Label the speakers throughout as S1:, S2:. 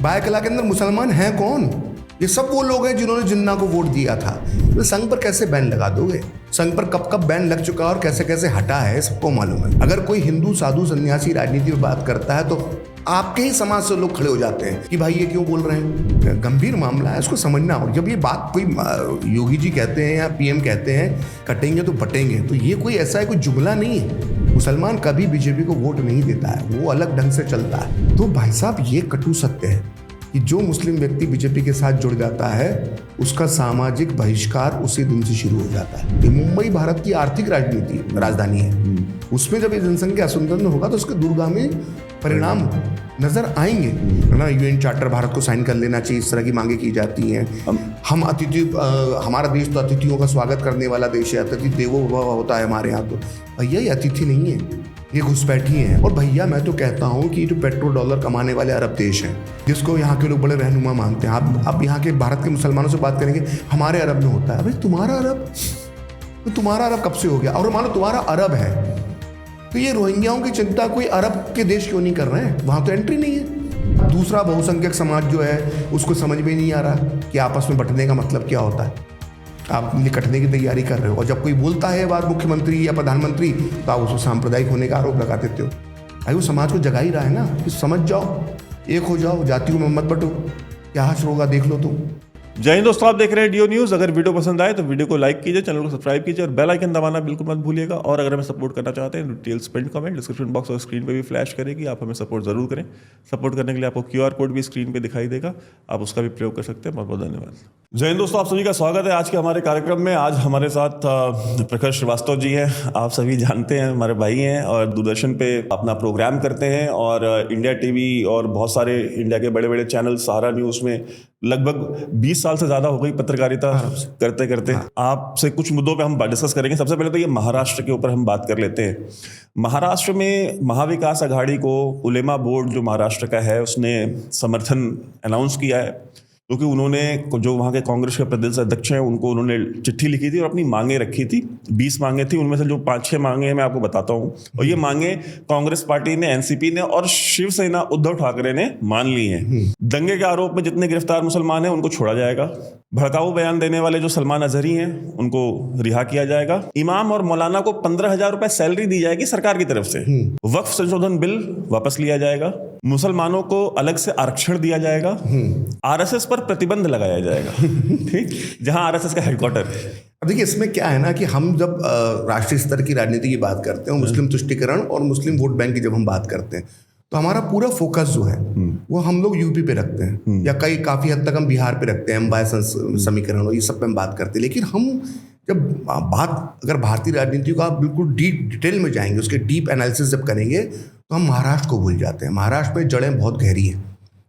S1: बायकला के अंदर मुसलमान हैं कौन? ये सब वो लोग हैं जिन्होंने जिन्ना को वोट दिया था। तो संघ पर कैसे बैन लगा दोगे? संघ पर कब कब बैन लग चुका और कैसे कैसे हटा है सबको मालूम है। अगर कोई हिंदू साधु सन्यासी राजनीति में बात करता है तो आपके ही समाज से लोग खड़े हो जाते हैं कि भाई ये क्यों बोल रहे हैं। गंभीर मामला है, इसको समझना। और जब ये बात कोई योगी जी कहते हैं या पीएम कहते हैं कटेंगे तो बटेंगे, तो ये कोई ऐसा है कोई जुमला नहीं है। मुसलमान कभी बीजेपी को वोट नहीं देता है, वो अलग ढंग से चलता है। तो भाई साहब ये कटु सत्य है कि जो मुस्लिम व्यक्ति बीजेपी के साथ जुड़ जाता है उसका सामाजिक बहिष्कार उसी दिन से शुरू हो जाता है। ये मुंबई भारत की आर्थिक राजधानी है, उसमें जब ये जनसंख्या असंतुलन होगा तो उसके दूरगामी परिणाम नजर आएंगे, है ना। यूएन चार्टर भारत को साइन कर लेना चाहिए, इस तरह की मांगे की जाती हैं। हम हमारा देश तो अतिथियों का स्वागत करने वाला देश है, अतिथि देवो भव होता है हमारे यहाँ। तो भैया ये अतिथि नहीं है, ये घुसपैठी हैं। और भैया मैं तो कहता हूँ कि जो पेट्रोल डॉलर कमाने वाले अरब देश हैं, जिसको यहाँ के लोग बड़े रहनुमा मानते हैं, आप यहाँ के भारत के मुसलमानों से बात करेंगे हमारे अरब में होता है। भाई तुम्हारा अरब, तो तुम्हारा अरब कब से हो गया? और मानो तुम्हारा अरब है तो ये रोहिंग्याओं की चिंता कोई अरब के देश क्यों नहीं कर रहे हैं? वहाँ तो एंट्री नहीं है। दूसरा बहुसंख्यक समाज जो है उसको समझ में नहीं आ रहा कि आपस में बंटने का मतलब क्या होता है। आप निकटने की तैयारी कर रहे हो और जब कोई बोलता है बात मुख्यमंत्री या प्रधानमंत्री तो आप उसको सांप्रदायिक होने का आरोप लगा देते हो। भाई वो समाज को जगा ही रहा है ना कि समझ जाओ, एक हो जाओ, जातियों में मत बटो, क्या हासिल होगा देख लो तुम।
S2: जय हिंद दोस्तों, आप देख रहे हैं डीओ न्यूज़। अगर वीडियो पसंद आए तो वीडियो को लाइक कीजिए, चैनल को सब्सक्राइब कीजिए और बेल आइकन दबाना बिल्कुल मत भूलिएगा। और अगर हमें सपोर्ट करना चाहते हैं details pin comment description box और स्क्रीन पे भी फ्लैश करेगी, आप हमें सपोर्ट जरूर करें। सपोर्ट करने के लिए आपको QR कोड भी स्क्रीन पे दिखाई देगा, आप उसका भी प्रयोग कर सकते हैं। बहुत बहुत धन्यवाद। जय हिंद दोस्तों, आप सभी का स्वागत है आज के हमारे कार्यक्रम में। आज हमारे साथ प्रखर श्रीवास्तव जी हैं, आप सभी जानते हैं, हमारे भाई हैं और दूरदर्शन पे अपना प्रोग्राम करते हैं और इंडिया टीवी और बहुत सारे इंडिया के बड़े बड़े चैनल, सहारा न्यूज़ में लगभग 20 साल से ज़्यादा हो गई पत्रकारिता करते करते। आपसे कुछ मुद्दों पे हम डिस्कस करेंगे। सबसे पहले तो ये महाराष्ट्र के ऊपर हम बात कर लेते हैं। महाराष्ट्र में महाविकास आघाड़ी को उलेमा बोर्ड जो महाराष्ट्र का है उसने समर्थन अनाउंस किया है, क्योंकि उन्होंने जो वहाँ के कांग्रेस के प्रदेश अध्यक्ष हैं उनको उन्होंने चिट्ठी लिखी थी और अपनी मांगे रखी थी। 20 मांगे थी, उनमें से जो 5-6 मांगे हैं मैं आपको बताता हूँ। और ये मांगे कांग्रेस पार्टी ने, एनसीपी ने और शिवसेना उद्धव ठाकरे ने मान ली हैं। दंगे के आरोप में जितने गिरफ्तार मुसलमान हैं उनको छोड़ा जाएगा। भड़काऊ बयान देने वाले जो सलमान अजहरी हैं उनको रिहा किया जाएगा। इमाम और मौलाना को 15,000 रुपए सैलरी दी जाएगी सरकार की तरफ से। वक्फ संशोधन बिल वापस लिया जाएगा। मुसलमानों को अलग से आरक्षण दिया जाएगा। आरएसएस पर प्रतिबंध लगाया जाएगा, ठीक, जहां आरएसएस का हेडक्वार्टर है।
S1: अब देखिए इसमें क्या है ना कि हम जब राष्ट्रीय स्तर की राजनीति की बात करते हैं, मुस्लिम तुष्टिकरण और मुस्लिम वोट बैंक की जब हम बात करते हैं तो हमारा पूरा फोकस जो है वो हम लोग यूपी पे रखते हैं या काफ़ी हद तक हम बिहार पे रखते हैं, अम्बाय समीकरण और ये सब पे हम बात करते हैं। लेकिन हम जब बात अगर भारतीय राजनीति को आप बिल्कुल डिटेल में जाएंगे, उसके डीप एनालिसिस जब करेंगे तो हम महाराष्ट्र को भूल जाते हैं। महाराष्ट्र में जड़ें बहुत गहरी हैं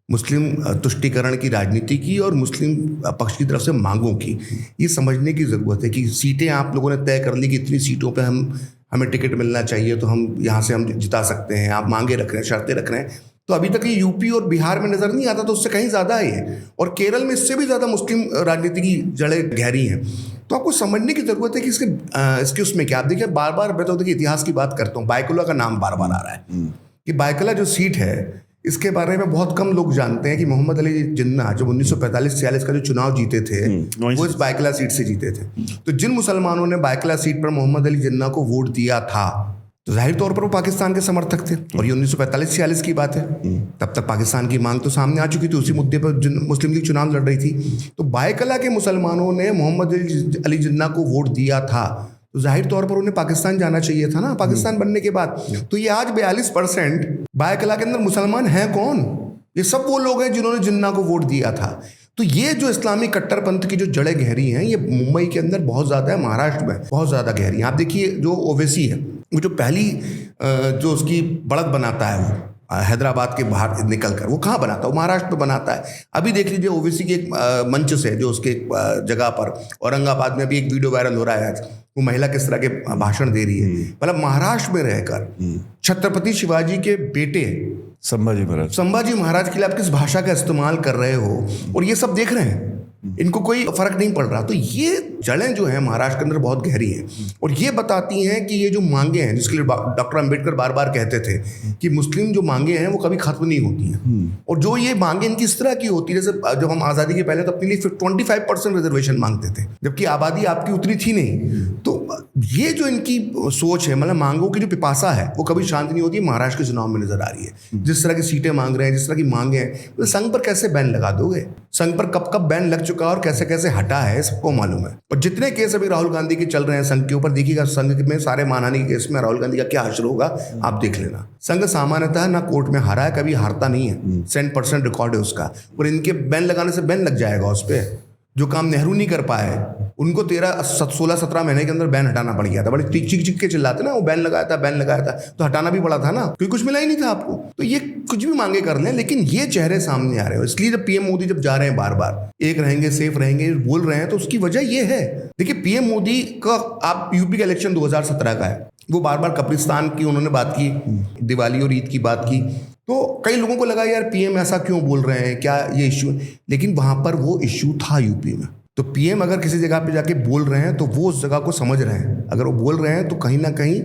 S1: मुस्लिम तुष्टिकरण की राजनीति की और मुस्लिम पक्ष की तरफ से मांगों की। ये समझने की ज़रूरत है कि सीटें आप लोगों ने तय कर ली कि इतनी सीटों पे हमें टिकट मिलना चाहिए तो हम यहाँ से हम जिता सकते हैं। आप मांगे रख रहे हैं, शर्तें रख रहे हैं, तो अभी तक ये यूपी और बिहार में नज़र नहीं आता, तो उससे कहीं ज़्यादा है ये। और केरल में इससे भी ज़्यादा मुस्लिम राजनीति की जड़ें गहरी हैं। तो आपको समझने की ज़रूरत है कि इसके उसमें क्या। आप देखिए बार बार मैं तो देखिए इतिहास की बात करता हूँ, बायकुला का नाम बार बार आ रहा है कि बायकुला जो सीट है इसके बारे में बहुत कम लोग जानते हैं कि मोहम्मद अली जिन्ना जब 1945-46 का जो चुनाव जीते थे वो इस बायकुला सीट से जीते थे। तो जिन मुसलमानों ने बायकुला सीट पर मोहम्मद अली जिन्ना को वोट दिया था तो जाहिर तौर पर वो पाकिस्तान के समर्थक थे। और ये 1945-46 की बात है, तब तक पाकिस्तान की मांग तो सामने आ चुकी थी, उसी मुद्दे पर मुस्लिम लीग चुनाव लड़ रही थी। तो बायकुला के मुसलमानों ने मोहम्मद अली जिन्ना को वोट दिया था तो जाहिर तौर पर उन्हें पाकिस्तान जाना चाहिए था ना, पाकिस्तान बनने के बाद। तो ये आज 42% बायकुला के अंदर मुसलमान हैं कौन? ये सब वो लोग हैं जिन्होंने जिन्ना को वोट दिया था। तो ये जो इस्लामी कट्टरपंथ की जो जड़ें गहरी हैं ये मुंबई के अंदर बहुत ज़्यादा है, महाराष्ट्र में बहुत ज़्यादा गहरी है। आप देखिए जो ओवैसी है वो जो पहली जो उसकी बढ़त बनाता है वो हैदराबाद के बाहर निकलकर वो कहाँ बनाता है? वो महाराष्ट्र में बनाता है। अभी देख लीजिए ओवैसी के एक मंच से जो उसके जगह पर औरंगाबाद में भी एक वीडियो वायरल हो रहा है आज, वो महिला किस तरह के भाषण दे रही है। मतलब महाराष्ट्र में रहकर छत्रपति शिवाजी के बेटे संभाजी महाराज के लिए आप किस भाषा का इस्तेमाल कर रहे हो और ये सब देख रहे हैं। इनको कोई फर्क नहीं पड़ रहा। तो ये जड़ें जो हैं महाराष्ट्र के अंदर बहुत गहरी हैं और ये बताती हैं कि ये जो मांगे हैं, जिसके लिए डॉक्टर अंबेडकर बार बार कहते थे कि मुस्लिम जो मांगे हैं वो कभी खत्म नहीं होती हैं। और जो ये मांगे इनकी इस तरह की होती है, जैसे जब हम आज़ादी के पहले तो अपने लिए 25% रिजर्वेशन मांगते थे, जबकि आबादी आपकी उतनी थी नहीं। तो ये जो इनकी सोच है, मतलब मांगों की जो पिपासा है वो कभी शांत नहीं होती, महाराष्ट्र के चुनाव में नजर आ रही है। जिस तरह की सीटें मांग रहे हैं, जिस तरह की मांगे हैं, तो संघ पर कैसे बैन लगा दोगे? संघ पर कब कब बैन लग चुका और कैसे कैसे हटा है सबको मालूम है। और जितने केस अभी राहुल गांधी के चल रहे हैं संघ के ऊपर, देखिएगा संघ में सारे मानहानि के केस में राहुल गांधी का क्या हश्र होगा, आप देख लेना। संघ सामान्यतः ना कोर्ट में हारा है, कभी हारता नहीं है, 100% रिकॉर्ड है उसका। और इनके बैन लगाने से बैन लग जाएगा उस पर। जो काम नेहरू नहीं कर पाए उनको 16-17 महीने के अंदर बैन हटाना पड़ गया था। बड़े चीख के चिल्लाते ना, वो बैन लगाया था तो हटाना भी पड़ा था ना, क्योंकि कुछ मिला ही नहीं था आपको। तो ये कुछ भी मांगे कर लें, लेकिन ये चेहरे सामने आ रहे हो। इसलिए जब पीएम मोदी जब जा रहे हैं बार बार एक रहेंगे सेफ रहेंगे बोल रहे हैं, तो उसकी वजह ये है। देखिए पीएम मोदी का, आप यूपी का इलेक्शन 2017 का है, वो बार बार कब्रिस्तान की उन्होंने बात की, दिवाली और ईद की बात की। तो कई लोगों को लगा यार पीएम ऐसा क्यों बोल रहे हैं, क्या ये इश्यू है? लेकिन वहां पर वो इश्यू था यूपी में। तो पीएम अगर किसी जगह पे जाके बोल रहे हैं तो वो उस जगह को समझ रहे हैं। अगर वो बोल रहे हैं तो कहीं ना कहीं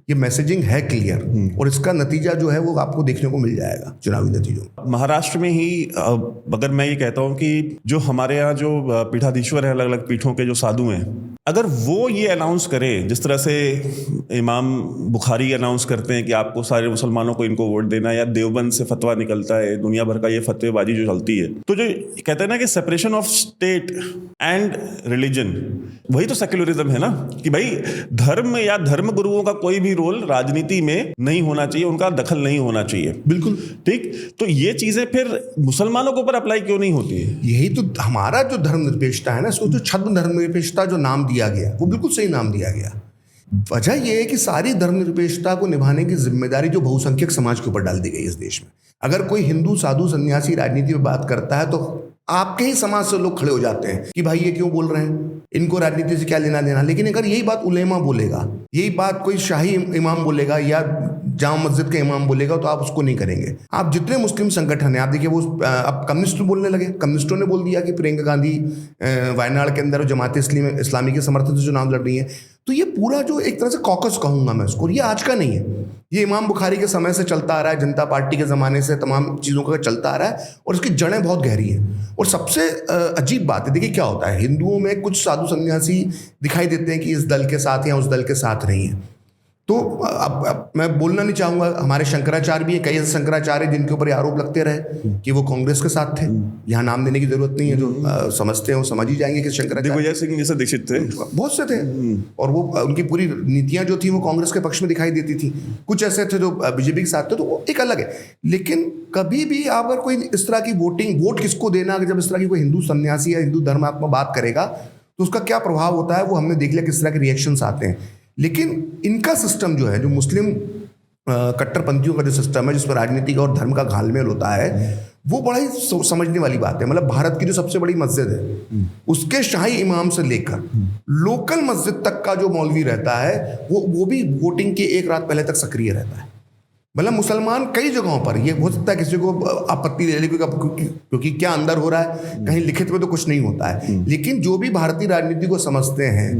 S1: ये मैसेजिंग है क्लियर, और इसका नतीजा जो है वो आपको देखने को मिल जाएगा चुनावी नतीजों।
S2: महाराष्ट्र में ही अगर मैं ये कहता हूँ कि जो हमारे यहाँ जो पीठाधीश्वर हैं, अलग अलग पीठों के जो साधु हैं, अगर वो ये अनाउंस करें जिस तरह से इमाम बुखारी अनाउंस करते हैं कि आपको सारे मुसलमानों को इनको वोट देना, या देवबंद से फतवा निकलता है, दुनिया भर का ये फतवेबाजी जो चलती है, तो जो कहते हैं ना कि separation of state and religion, वही तो सेक्युलरिज्म है ना, कि भाई धर्म या धर्म गुरुओं का कोई भी रोल राजनीति में नहीं होना चाहिए, उनका दखल नहीं होना चाहिए।
S1: बिल्कुल
S2: ठीक। तो ये चीजें फिर मुसलमानों के ऊपर अप्लाई क्यों नहीं होती है?
S1: यही तो हमारा जो धर्मनिरपेक्षता है ना, इसको जो छद्म धर्मनिरपेक्षता जो नाम दिया गया वो बिल्कुल सही नाम दिया गया। वजह यह है कि सारी धर्मनिरपेक्षता को निभाने की जिम्मेदारी जो बहुसंख्यक समाज के ऊपर डाल दी गई इस देश में। अगर कोई हिंदू साधु सन्यासी राजनीति में बात करता है तो आपके ही समाज से लोग खड़े हो जाते हैं कि भाई ये क्यों बोल रहे हैं, इनको राजनीति से क्या लेना देना। लेकिन अगर यही बात उलेमा बोलेगा, यही बात कोई शाही इमाम बोलेगा या जामा मस्जिद के इमाम बोलेगा, तो आप उसको नहीं करेंगे। आप जितने मुस्लिम संगठन हैं, आप देखिए वो अब कम्युनिस्ट बोलने लगे। कम्युनिस्टों ने बोल दिया कि प्रियंका गांधी वायनाड के अंदर जमात इस्लामी के समर्थन से चुनाव लड़ रही है। तो ये पूरा जो एक तरह से कॉकस कहूंगा मैं उसको, ये आज का नहीं है, ये इमाम बुखारी के समय से चलता आ रहा है, जनता पार्टी के ज़माने से तमाम चीज़ों का चलता आ रहा है, और इसकी जड़ें बहुत गहरी हैं। और सबसे अजीब बात है, देखिए क्या होता है, हिंदुओं में कुछ साधु सन्यासी दिखाई देते हैं कि इस दल के साथ या उस दल के साथ नहीं है। तो अब मैं बोलना नहीं चाहूँगा, हमारे शंकराचार्य भी हैं, कई ऐसे शंकराचार्य जिनके ऊपर आरोप लगते रहे कि वो कांग्रेस के साथ थे। यहाँ नाम देने की जरूरत नहीं है, जो समझते हैं वो समझ ही जाएंगे कि शंकराचार्य
S2: दिग्विजय सिंह जैसे दीक्षित थे,
S1: बहुत से थे, और वो उनकी पूरी नीतियाँ जो थी वो कांग्रेस के पक्ष में दिखाई देती थी। कुछ ऐसे थे जो बीजेपी के साथ थे, तो वो एक अलग है। लेकिन कभी भी अगर कोई इस तरह की वोट किसको देना, जब इस तरह की कोई हिंदू सन्यासी या हिंदू धर्मात्मा बात करेगा तो उसका क्या प्रभाव होता है वो हमने देख लिया, किस तरह के रिएक्शंस आते हैं। लेकिन इनका सिस्टम जो है, जो मुस्लिम कट्टरपंथियों का जो सिस्टम है जिसमें राजनीति का और धर्म का घालमेल होता है, वो बड़ा ही समझने वाली बात है। मतलब भारत की जो सबसे बड़ी मस्जिद है उसके शाही इमाम से लेकर लोकल मस्जिद तक का जो मौलवी रहता है वो भी वोटिंग के एक रात पहले तक सक्रिय रहता है। मतलब मुसलमान कई जगहों पर, ये हो सकता है किसी को आपत्ति ले ले क्योंकि क्या अंदर हो रहा है, कहीं लिखित में तो कुछ नहीं होता है, लेकिन जो भी भारतीय राजनीति को समझते हैं,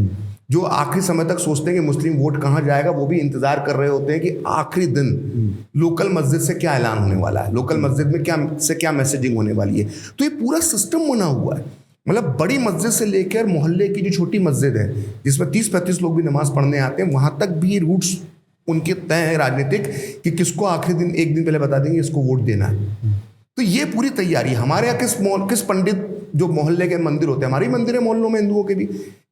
S1: जो आखिरी समय तक सोचते हैं कि मुस्लिम वोट कहाँ जाएगा, वो भी इंतजार कर रहे होते हैं कि आखिरी दिन लोकल मस्जिद से क्या ऐलान होने वाला है, लोकल मस्जिद में क्या मैसेजिंग होने वाली है। तो ये पूरा सिस्टम बना हुआ है। मतलब बड़ी मस्जिद से लेकर मोहल्ले की जो छोटी मस्जिद है जिसमें 30-35 लोग भी नमाज पढ़ने आते हैं, वहां तक भी रूट्स उनके तय है राजनीतिक कि किसको आखिरी दिन एक दिन पहले बता देंगे इसको वोट देना है। तो ये पूरी तैयारी हमारे यहाँ किस पंडित जो मोहल्ले के मंदिर होते हैं, हमारे मंदिर है मोहल्लों में हिंदुओं के भी,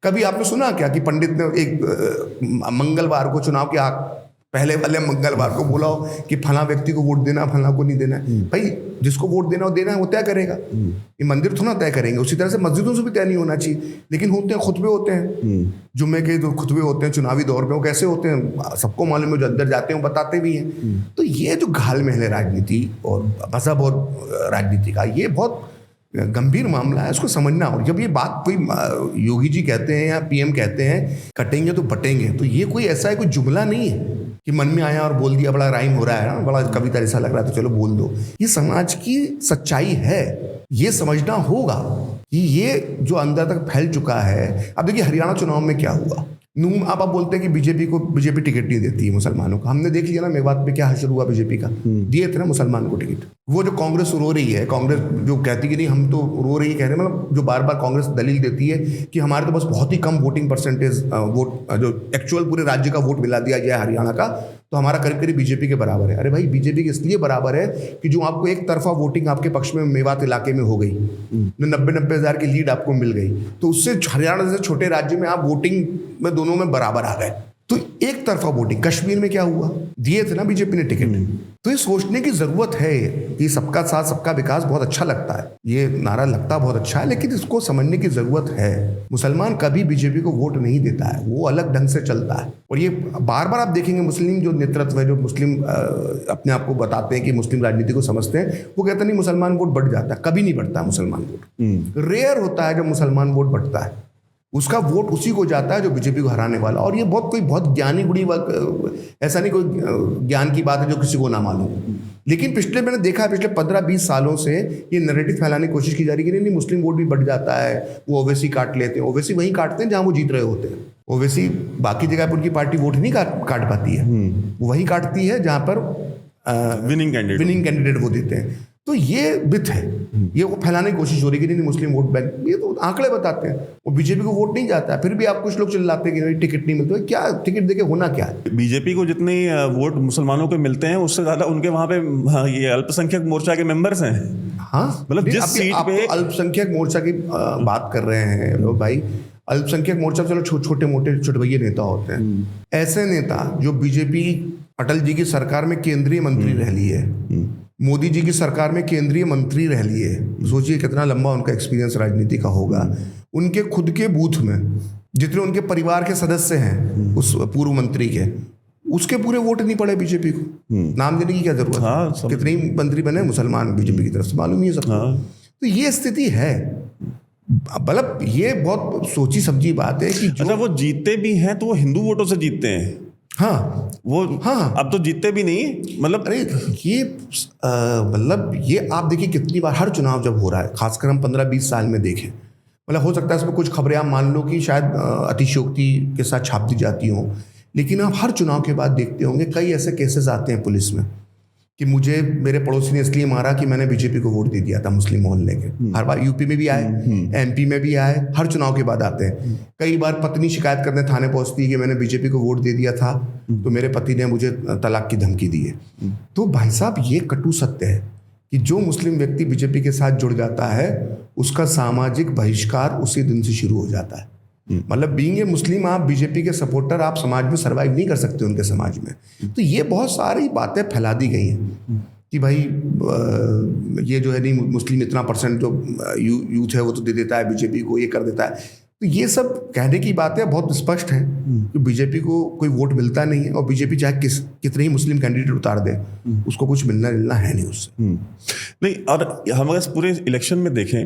S1: कभी आपने सुना क्या कि पंडित ने एक मंगलवार को चुनाव के पहले वाले मंगलवार को बोला हो कि फला व्यक्ति को वोट देना, फला को नहीं देना है? भाई जिसको वोट देना है वो तय करेगा, ये मंदिर थोड़ा तय करेंगे। उसी तरह से मस्जिदों से भी तय नहीं होना चाहिए, लेकिन होते हैं खुतबे होते हैं, जुम्मे के जो खुतबे होते हैं चुनावी दौर पे, वो कैसे होते हैं सबको मालूम है, जो अंदर जाते हैं वो बताते भी हैं। तो ये जो घालमेल है राजनीति और मजहब और राजनीति का, ये बहुत गंभीर मामला है, इसको समझना। और जब ये बात कोई योगी जी कहते हैं या पीएम कहते हैं कटेंगे तो बटेंगे, तो ये कोई ऐसा है कोई जुमला नहीं है कि मन में आया और बोल दिया, बड़ा राइम हो रहा है ना, बड़ा कविता ऐसा लग रहा है तो चलो बोल दो। ये समाज की सच्चाई है, ये समझना होगा कि ये जो अंदर तक फैल चुका है। अब देखिए हरियाणा चुनाव में क्या हुआ, नून आप बोलते हैं कि बीजेपी टिकट नहीं देती है मुसलमानों को। हमने देख लिया ना मेवात में क्या हश्र हुआ बीजेपी का, दिए थे ना मुसलमान को टिकट। वो जो कांग्रेस रो रही है, कांग्रेस जो कहती कि नहीं हम तो रो रही है, कह रहे मतलब जो बार बार कांग्रेस दलील देती है कि हमारे तो बस बहुत ही कम वोटिंग परसेंटेज वोट जो एक्चुअल पूरे राज्य का वोट मिला दिया गया हरियाणा का, तो हमारा करीब करीब बीजेपी के बराबर है। अरे भाई बीजेपी के इसलिए बराबर है कि जो आपको एक तरफा वोटिंग आपके पक्ष में मेवात इलाके में हो गई, 90 हज़ार की लीड आपको मिल गई, तो उससे हरियाणा जैसे छोटे राज्य में आप वोटिंग में दोनों में बराबर आ गए। तो एक तरफा वोटिंग कश्मीर में क्या हुआ, दिए थे ना बीजेपी ने टिकट। तो ये सोचने की जरूरत है कि सबका साथ सबका विकास बहुत अच्छा लगता है, ये नारा लगता बहुत अच्छा है, लेकिन इसको समझने की जरूरत है। मुसलमान कभी बीजेपी को वोट नहीं देता है, वो अलग ढंग से चलता है। और ये बार बार आप देखेंगे मुस्लिम जो नेतृत्व है, जो मुस्लिम अपने आप को बताते हैं कि मुस्लिम राजनीति को समझते हैं, वो कहते नहीं मुसलमान वोट बढ़ जाता है। कभी नहीं बढ़ता मुसलमान वोट, रेयर होता है जब मुसलमान वोट बढ़ता है। उसका वोट उसी को जाता है जो बीजेपी को हराने वाला। और ये बहुत ज्ञानी गुड़ी ऐसा नहीं कोई ज्ञान की बात है जो किसी को ना मालूम, लेकिन मैंने देखा पिछले 15-20 सालों से ये नैरेटिव फैलाने की कोशिश की जा रही है कि नहीं मुस्लिम वोट भी बढ़ जाता है, वो ओवैसी काट लेते हैं। ओवैसी वहीं काटते हैं जहां वो जीत रहे होते हैं। ओवैसी बाकी जगह पर उनकी पार्टी वोट नहीं काट पाती है, वो वहीं काटती है जहां पर विनिंग कैंडिडेट वो देते हैं। तो ये बिथ है, ये वो फैलाने की कोशिश हो रही है कि नहीं मुस्लिम वोट बैंक, ये तो आंकड़े बताते हैं। वो बीजेपी को वोट नहीं जाता है, फिर भी आप कुछ लोग चिल्लाते हैं कि टिकट नहीं मिलते। क्या टिकट देके होना क्या है?
S2: बीजेपी को जितने वोट मुसलमानों को मिलते हैं उससे ज्यादा उनके वहां पे ये अल्पसंख्यक मोर्चा के मेंबर्स हैं।
S1: हाँ
S2: मतलब जिस सीट पे
S1: अल्पसंख्यक मोर्चा की बात कर रहे हैं भाई, अल्पसंख्यक मोर्चा चलो छोटे मोटे चुटभैये नेता होते हैं। ऐसे नेता जो बीजेपी अटल जी की सरकार में केंद्रीय मंत्री रह ली है, मोदी जी की सरकार में केंद्रीय मंत्री रह लिए, सोचिए कितना लंबा उनका एक्सपीरियंस राजनीति का होगा। उनके खुद के बूथ में जितने उनके परिवार के सदस्य हैं उस पूर्व मंत्री के, उसके पूरे वोट नहीं पड़े बीजेपी को। नाम देने की क्या जरूरत है? कितने ही मंत्री बने मुसलमान बीजेपी की तरफ से, मालूम ही है सबको। तो ये स्थिति है। मतलब ये बहुत सोची समझी बात है कि
S2: अच्छा वो जीतते भी हैं तो वो हिंदू वोटों से जीतते हैं।
S1: हाँ
S2: वो हाँ अब तो जीतते भी नहीं। मतलब
S1: अरे ये मतलब ये आप देखिए कितनी बार हर चुनाव जब हो रहा है, खासकर हम 15-20 साल में देखें, मतलब हो सकता है इसमें कुछ खबरें आप मान लो कि शायद अतिशयोक्ति के साथ छाप दी जाती हों, लेकिन आप हर चुनाव के बाद देखते होंगे कई ऐसे केसेस आते हैं पुलिस में कि मुझे मेरे पड़ोसी ने इसलिए मारा कि मैंने बीजेपी को वोट दे दिया था मुस्लिम मोहल्ले के। हर बार यूपी में भी आए, एमपी में भी आए, हर चुनाव के बाद आते हैं। कई बार पत्नी शिकायत करने थाने पहुंचती है कि मैंने बीजेपी को वोट दे दिया था तो मेरे पति ने मुझे तलाक की धमकी दी है। तो भाई साहब ये कटु सत्य है कि जो मुस्लिम व्यक्ति बीजेपी के साथ जुड़ जाता है उसका सामाजिक बहिष्कार उसी दिन से शुरू हो जाता है। मतलब बीइंग ए मुस्लिम आप बीजेपी के सपोर्टर आप समाज में सरवाइव नहीं कर सकते उनके समाज में। तो ये बहुत सारी बातें फैला दी गई हैं कि भाई ये जो है नहीं मुस्लिम इतना परसेंट जो यूथ है वो तो दे देता है बीजेपी को, ये कर देता है। तो ये सब कहने की बातें बहुत स्पष्ट हैं कि बीजेपी को कोई वोट मिलता नहीं है और बीजेपी चाहे कितने ही मुस्लिम कैंडिडेट उतार दे उसको कुछ मिलना है नहीं उससे।
S2: नहीं, और हम अगर पूरे इलेक्शन में देखें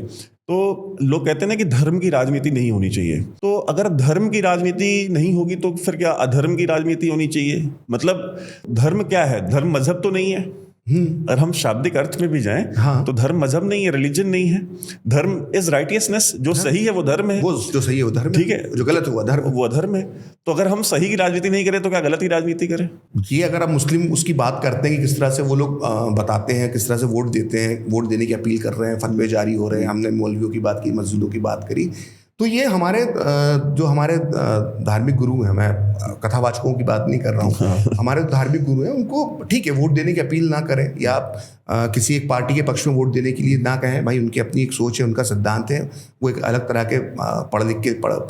S2: तो लोग कहते हैं ना कि धर्म की राजनीति नहीं होनी चाहिए। तो अगर धर्म की राजनीति नहीं होगी तो फिर क्या अधर्म की राजनीति होनी चाहिए? मतलब धर्म क्या है? धर्म मजहब तो नहीं है। अगर हम शाब्दिक अर्थ में भी जाएं तो धर्म मजहब नहीं है, रिलीजन नहीं है। धर्म इज राइटियसनेस, जो सही है वो धर्म है,
S1: वो जो सही है वो धर्म, ठीक है, जो गलत हुआ धर्म वो
S2: अधर्म है। तो अगर हम सही की राजनीति नहीं करें तो क्या गलत की राजनीति करें?
S1: ये अगर आप मुस्लिम उसकी बात करते हैं कि किस तरह से वो लोग बताते हैं, किस तरह से वोट देते हैं, वोट देने की अपील कर रहे हैं, फतवे जारी हो रहे हैं, हमने मौलवियों की बात की, मस्जिदों की बात करी, तो ये हमारे जो हमारे धार्मिक गुरु हैं, मैं कथावाचकों की बात नहीं कर रहा हूँ, हमारे धर्मिक गुरु हैं, उनको ठीक है वोट देने की अपील ना करें या आप किसी एक पार्टी के पक्ष में वोट देने के लिए ना कहें। भाई उनकी अपनी एक सोच है, उनका सिद्धांत है, वो एक अलग तरह के पढ़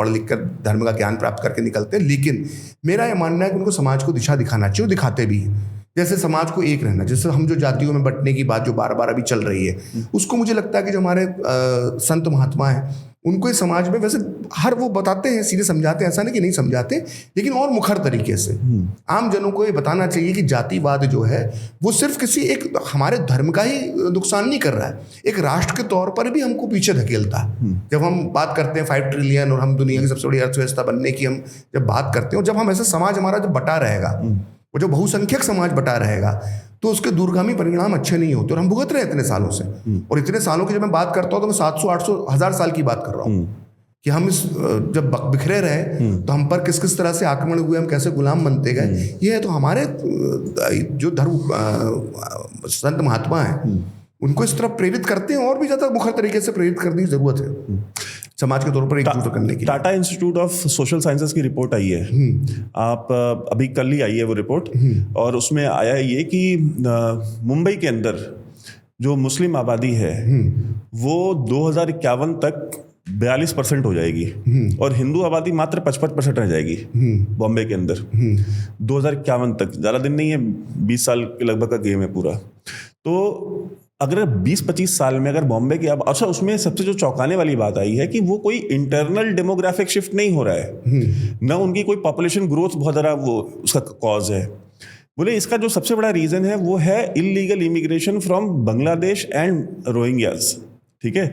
S1: लिख कर धर्म का ज्ञान प्राप्त करके निकलते हैं। लेकिन मेरा ये मानना है कि उनको समाज को दिशा दिखाना चाहिए, दिखाते भी हैं। जैसे समाज को एक रहना, जैसे हम जो जातियों में बंटने की बात जो बार बार अभी चल रही है, उसको मुझे लगता है कि जो हमारे संत महात्मा हैं उनको इस समाज में वैसे हर वो बताते हैं, सीधे समझाते हैं, ऐसा नहीं कि नहीं समझाते, लेकिन और मुखर तरीके से आम जनों को ये बताना चाहिए कि जातिवाद जो है वो सिर्फ किसी एक हमारे धर्म का ही नुकसान नहीं कर रहा है, एक राष्ट्र के तौर पर भी हमको पीछे धकेलता है। जब हम बात करते हैं 5 ट्रिलियन और हम दुनिया की सबसे बड़ी अर्थव्यवस्था बनने की हम जब बात करते हैं, और जब हम ऐसे समाज हमारा जब बटा रहेगा और जो बहुसंख्यक समाज बटा रहेगा, तो तो उसके दूरगामी परिणाम अच्छे नहीं होते, और हम भुगत रहे हैं इतने सालों से। और इतने सालों की जब मैं बात करता हूँ तो मैं 700, 800, 1000 साल की बात कर रहा हूँ कि हम इस जब बिखरे रहे तो हम पर किस किस तरह से आक्रमण हुए, हम कैसे गुलाम बनते गए। ये है तो हमारे जो धर्म संत महात्मा हैं उनको इस तरफ प्रेरित करते हैं, और भी ज़्यादा मुखर तरीके से प्रेरित करने की ज़रूरत है समाज के तौर पर एकजुट करने की।
S2: Tata institute of social sciences की रिपोर्ट आई है, आप अभी कल ही आई है वो रिपोर्ट, और उसमें आया है ये कि मुंबई के अंदर जो मुस्लिम आबादी है वो 2051 तक 42% हो जाएगी, और हिंदू आबादी मात्र 55% रह जाएगी बॉम्बे के अंदर 2051 तक। ज़्यादा दिन नहीं है, 20 साल के लगभग का गेम है पूरा। तो अगर 20-25 साल में अगर बॉम्बे की, अब अच्छा उसमें सबसे जो चौंकाने वाली बात आई है कि वो कोई इंटरनल डेमोग्राफिक शिफ्ट नहीं हो रहा है, ना उनकी कोई पॉपुलेशन ग्रोथ बहुत ज़्यादा वो उसका कॉज है। बोले इसका जो सबसे बड़ा रीज़न है वो है illegal immigration from Bangladesh and Rohingyas. ठीक है,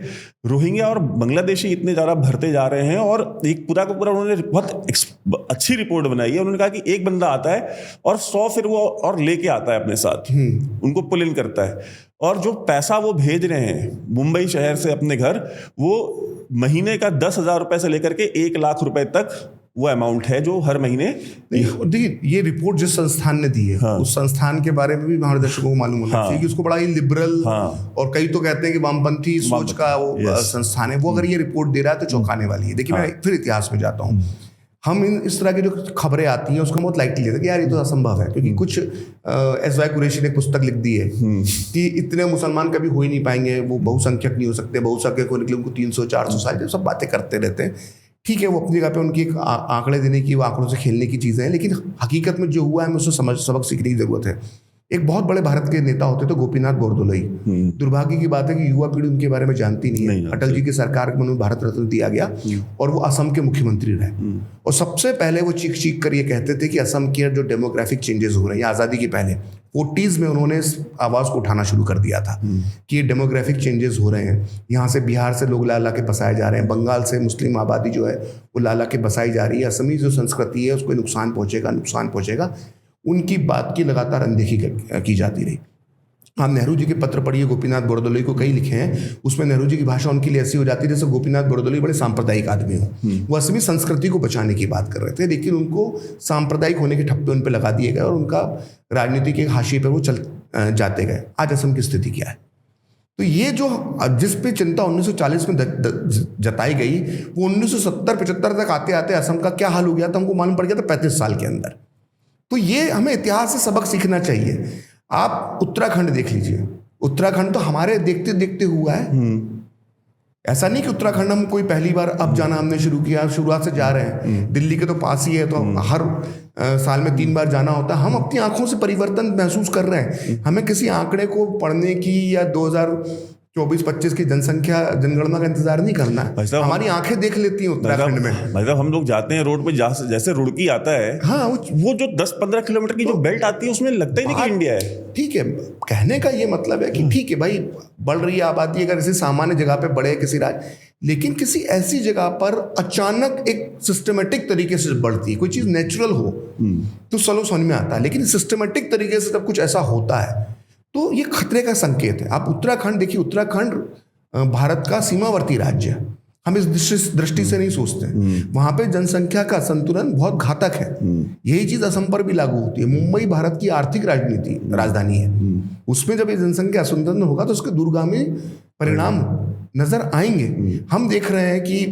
S2: रोहिंग्या और बांग्लादेशी इतने ज़्यादा भरते जा रहे हैं, और एक पूरा का पूरा उन्होंने बहुत अच्छी रिपोर्ट बनाई है। उन्होंने कहा कि एक बंदा आता है और 100 फिर वो और लेके आता है अपने साथ, उनको पुल इन करता है, और जो पैसा वो भेज रहे हैं मुंबई शहर से अपने घर, वो महीने का 10,000 रुपये से लेकर के 1 लाख रुपए तक वो अमाउंट है जो हर महीने।
S1: देखिए ये रिपोर्ट जिस संस्थान ने दी है, हाँ, उस संस्थान के बारे में भी हमारे दर्शकों को मालूम होना चाहिए कि उसको बड़ा ही लिबरल, हाँ, और कई तो कहते हैं कि वामपंथी सोच का वो संस्थान है। वो अगर ये रिपोर्ट दे रहा है तो चौंकाने वाली है। देखिए, मैं फिर इतिहास में जाता हूँ। हम इस तरह की जो खबरें आती हैं उसको बहुत लाइटली लेते हैं कि यार ये तो असंभव है, क्योंकि कुछ एस.वाई. कुरैशी ने एक पुस्तक लिख दी है कि इतने मुसलमान कभी हो ही नहीं पाएंगे, वो बहुसंख्यक नहीं हो सकते, बहुसंख्यक होने के लिए उनको 300-400 साल, जो सब बातें करते रहते हैं। ठीक है, वो अपनी जगह पे उनकी एक आंकड़े देने की, वो आंकड़ों से खेलने की चीज़ें हैं, लेकिन हकीकत में जो हुआ है हमें उससे सबक सीखने की ज़रूरत है। एक बहुत बड़े भारत के नेता होते थे गोपीनाथ बोरदोलई। दुर्भाग्य की बात है कि युवा पीढ़ी उनके बारे में जानती नहीं है। अटल जी की सरकार में उन्हें भारत रत्न दिया गया और वो असम के मुख्यमंत्री रहे, और सबसे पहले वो चीख चीख कर ये कहते थे कि असम के जो डेमोग्राफिक चेंजेस हो रहे हैं, आज़ादी के पहले 40s में उन्होंने इस आवाज़ को उठाना शुरू कर दिया था कि ये डेमोग्राफिक चेंजेस हो रहे हैं। यहाँ से बिहार से लोग ला के बसाए जा रहे हैं, बंगाल से मुस्लिम आबादी जो है वो ला के बसाई जा रही है, असमी जो संस्कृति है उसको नुकसान पहुँचेगा। उनकी बात की लगातार अनदेखी की जाती रही। आप नेहरू जी के पत्र पढ़िए, गोपीनाथ बोरदोलई को कई लिखे हैं, उसमें नेहरू जी की भाषा उनके लिए ऐसी हो जाती है जैसे गोपीनाथ बोरदोलई बड़े सांप्रदायिक आदमी हो। वो असमी संस्कृति को बचाने की बात कर रहे थे, लेकिन उनको सांप्रदायिक होने के ठप्पे उन पर लगा दिए गए और उनका राजनीति के हाशिए पर वो चल जाते गए। आज असम की स्थिति क्या है? तो ये जो जिस पे चिंता 1940 में जताई गई, वो 1970-75 तक आते आते असम का क्या हाल हो गया था हमको मालूम पड़ गया था 35 साल के अंदर। तो ये हमें इतिहास से सबक सीखना चाहिए। आप उत्तराखंड देख लीजिए, उत्तराखंड तो हमारे देखते देखते हुआ है। ऐसा नहीं कि उत्तराखंड हम कोई पहली बार अब जाना हमने शुरू किया, शुरुआत से जा रहे हैं। दिल्ली के तो पास ही है, तो हर साल में 3 बार जाना होता है। हम अपनी आंखों से परिवर्तन महसूस कर रहे हैं। हमें किसी आंकड़े को पढ़ने की या 2024-25 की जनगणना का इंतजार नहीं करना है। हमारी आंखें देख लेती हैं उत्तराखंड में।
S2: मतलब हम लोग जाते हैं रोड पे, जैसे रुड़की आता है, हाँ, वो जो 10-15 किलोमीटर की जो बेल्ट आती है उसमें लगता ही नहीं कि इंडिया है।
S1: ठीक है, कहने का ये मतलब है कि ठीक है भाई, बढ़ रही है आबादी अगर किसी सामान्य जगह पे बढ़े किसी राज्य, लेकिन किसी ऐसी जगह पर अचानक एक सिस्टमेटिक तरीके से बढ़ती है, कोई चीज़ नेचुरल हो तो चलो समझ में आता है, लेकिन सिस्टमेटिक तरीके से जब कुछ ऐसा होता है तो ये खतरे का संकेत है। आप उत्तराखंड देखिए, उत्तराखंड भारत का सीमावर्ती राज्य है। हम इस दृष्टि से नहीं सोचते। वहाँ पे जनसंख्या का संतुलन बहुत घातक है। यही चीज़ असम पर भी लागू होती है। मुंबई भारत की आर्थिक राजधानी है। उसमें जब ये जनसंख्या असंतुलन होगा तो उसके दूरगामी परिणाम नजर आएंगे। हम देख रहे हैं कि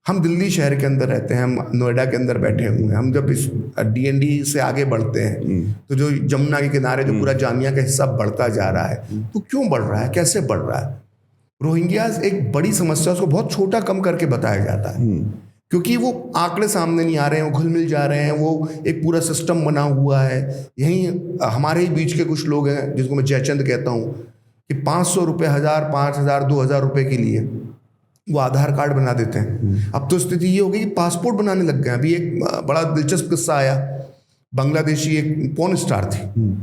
S1: हम दिल्ली शहर के अंदर रहते हैं, हम नोएडा के अंदर बैठे हुए हैं। हम जब इस DND से आगे बढ़ते हैं तो जो जमुना के किनारे जो पूरा जामिया का हिस्सा बढ़ता जा रहा है, तो क्यों बढ़ रहा है, कैसे बढ़ रहा है? रोहिंग्याज एक बड़ी समस्या, उसको बहुत छोटा कम करके बताया जाता है क्योंकि वो आंकड़े सामने नहीं आ रहे हैं, वो घुल मिल जा रहे हैं, वो एक पूरा सिस्टम बना हुआ है। यहीं हमारे ही बीच के कुछ लोग हैं जिसको मैं जयचंद कहता हूँ कि 500 रुपये, 1000, 5000, 2000 रुपये के लिए वो आधार कार्ड बना देते हैं। अब तो स्थिति ये हो गई कि पासपोर्ट बनाने लग गए। अभी एक बड़ा दिलचस्प किस्सा आया, बांग्लादेशी एक पॉर्न स्टार थी,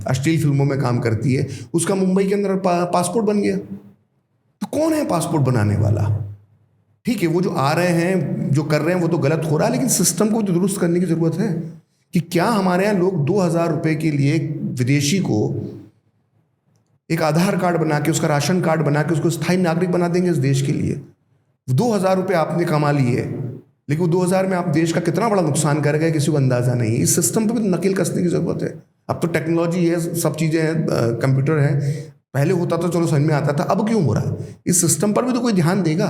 S1: अश्लील फिल्मों में काम करती है, उसका मुंबई के अंदर पासपोर्ट बन गया। तो कौन है पासपोर्ट बनाने वाला? ठीक है, वो जो आ रहे हैं, जो कर रहे हैं, वो तो गलत हो रहा है, लेकिन सिस्टम को तो दुरुस्त करने की जरूरत है कि क्या हमारे यहाँ लोग 2000 रुपये के लिए विदेशी को एक आधार कार्ड बना के, उसका राशन कार्ड बना के उसको स्थायी नागरिक बना देंगे इस देश के लिए। 2,000 रुपये आपने कमा लिए, लेकिन वो 2,000 में आप देश का कितना बड़ा नुकसान कर गए किसी को अंदाज़ा नहीं। इस सिस्टम पर भी नकेल कसने की ज़रूरत है। अब तो टेक्नोलॉजी है, सब चीज़ें हैं, कंप्यूटर है, पहले होता था चलो समझ में आता था, अब क्यों हो रहा है? इस सिस्टम पर भी तो कोई ध्यान देगा।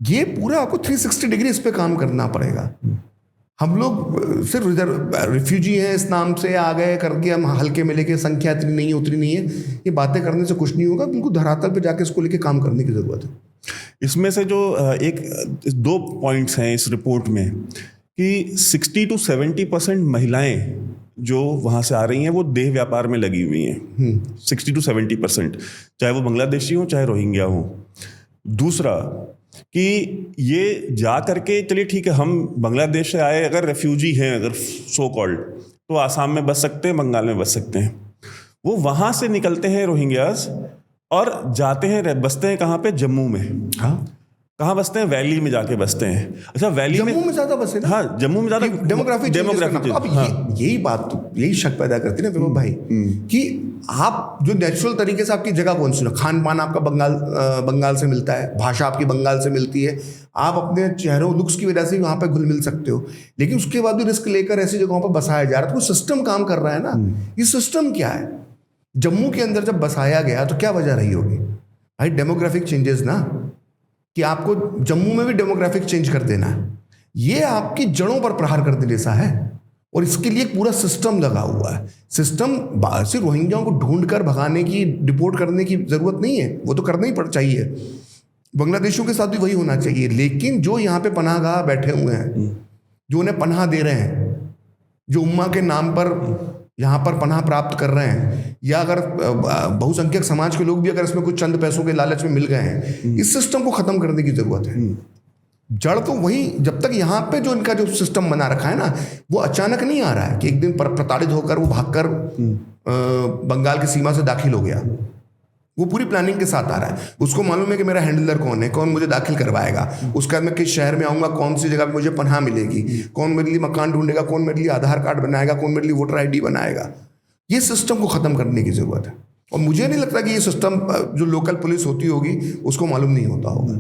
S1: ये पूरा आपको 360 डिग्री इस पर काम करना पड़ेगा। हम लोग सिर्फ इधर रिफ्यूजी हैं इस नाम से आ गए करके हम हल्के में लेके, संख्या इतनी नहीं है उतनी नहीं है, ये बातें करने से कुछ नहीं होगा। बिल्कुल धरातल पे जाके इसको लेके काम करने की ज़रूरत है।
S2: इसमें से जो एक 2 पॉइंट्स हैं इस रिपोर्ट में कि 60 to 70% महिलाएं जो वहाँ से आ रही हैं वो देह व्यापार में लगी हुई हैं। 60 to 70%, चाहे वो बांग्लादेशी हो चाहे रोहिंग्या हो। दूसरा कि ये जा करके, चलिए ठीक है, हम बांग्लादेश से आए अगर रेफ्यूजी हैं, अगर सो कॉल्ड, तो आसाम में बस सकते हैं, बंगाल में बस सकते हैं। वो वहाँ से निकलते हैं रोहिंग्यास और जाते हैं, बसते हैं कहाँ पे? जम्मू में।
S1: हाँ,
S2: कहाँ बसते हैं? वैली में जाके बसते हैं। अच्छा, वैली में
S1: जम्मू में ज़्यादा बसे ना।
S2: हाँ, जम्मू में ज़्यादा
S1: डेमोग्राफी। अब
S2: हाँ।
S1: यही बात तो, यही शक पैदा करती है ना विभा भाई, कि आप जो नेचुरल तरीके से, आपकी जगह कौन सी है? खान पान आपका बंगाल से मिलता है, भाषा आपकी बंगाल से मिलती है, आप अपने चेहरों लुक्स की वजह से वहाँ पर घुल मिल सकते हो, लेकिन उसके बाद भी रिस्क लेकर ऐसी जगहों पर बसाया जा रहा है। तो सिस्टम काम कर रहा है ना। ये सिस्टम क्या है? जम्मू के अंदर जब बसाया गया तो क्या वजह रही होगी भाई? डेमोग्राफिक चेंजेस ना, कि आपको जम्मू में भी डेमोग्राफिक चेंज कर देना है। ये आपकी जड़ों पर प्रहार कर देने जैसा है, और इसके लिए एक पूरा सिस्टम लगा हुआ है। सिस्टम सिर्फ रोहिंग्याओं को ढूंढ कर भगाने की, डिपोर्ट करने की जरूरत नहीं है, वो तो करना ही चाहिए। बांग्लादेशियों के साथ भी वही होना चाहिए। लेकिन जो यहाँ पे पनाहगाह बैठे हुए हैं, जो उन्हें पनाह दे रहे हैं, जो उम्मा के नाम पर यहाँ पर पनाह प्राप्त कर रहे हैं, या अगर बहुसंख्यक समाज के लोग भी अगर इसमें कुछ चंद पैसों के लालच में मिल गए हैं, इस सिस्टम को खत्म करने की जरूरत है। जड़ तो वही, जब तक यहाँ पे जो इनका जो सिस्टम बना रखा है ना, वो अचानक नहीं आ रहा है कि एक दिन प्रताड़ित होकर वो भागकर बंगाल की सीमा से दाखिल हो गया। वो पूरी प्लानिंग के साथ आ रहा है। उसको मालूम है कि मेरा हैंडलर कौन है, कौन मुझे दाखिल करवाएगा, उसका मैं किस शहर में आऊँगा, कौन सी जगह पे मुझे पनाह मिलेगी, कौन मेरे लिए मकान ढूंढेगा, कौन मेरे लिए आधार कार्ड बनाएगा, कौन मेरे लिए वोटर ID बनाएगा। ये सिस्टम को ख़त्म करने की ज़रूरत है। और मुझे नहीं लगता कि ये सिस्टम जो लोकल पुलिस होती होगी उसको मालूम नहीं होता होगा।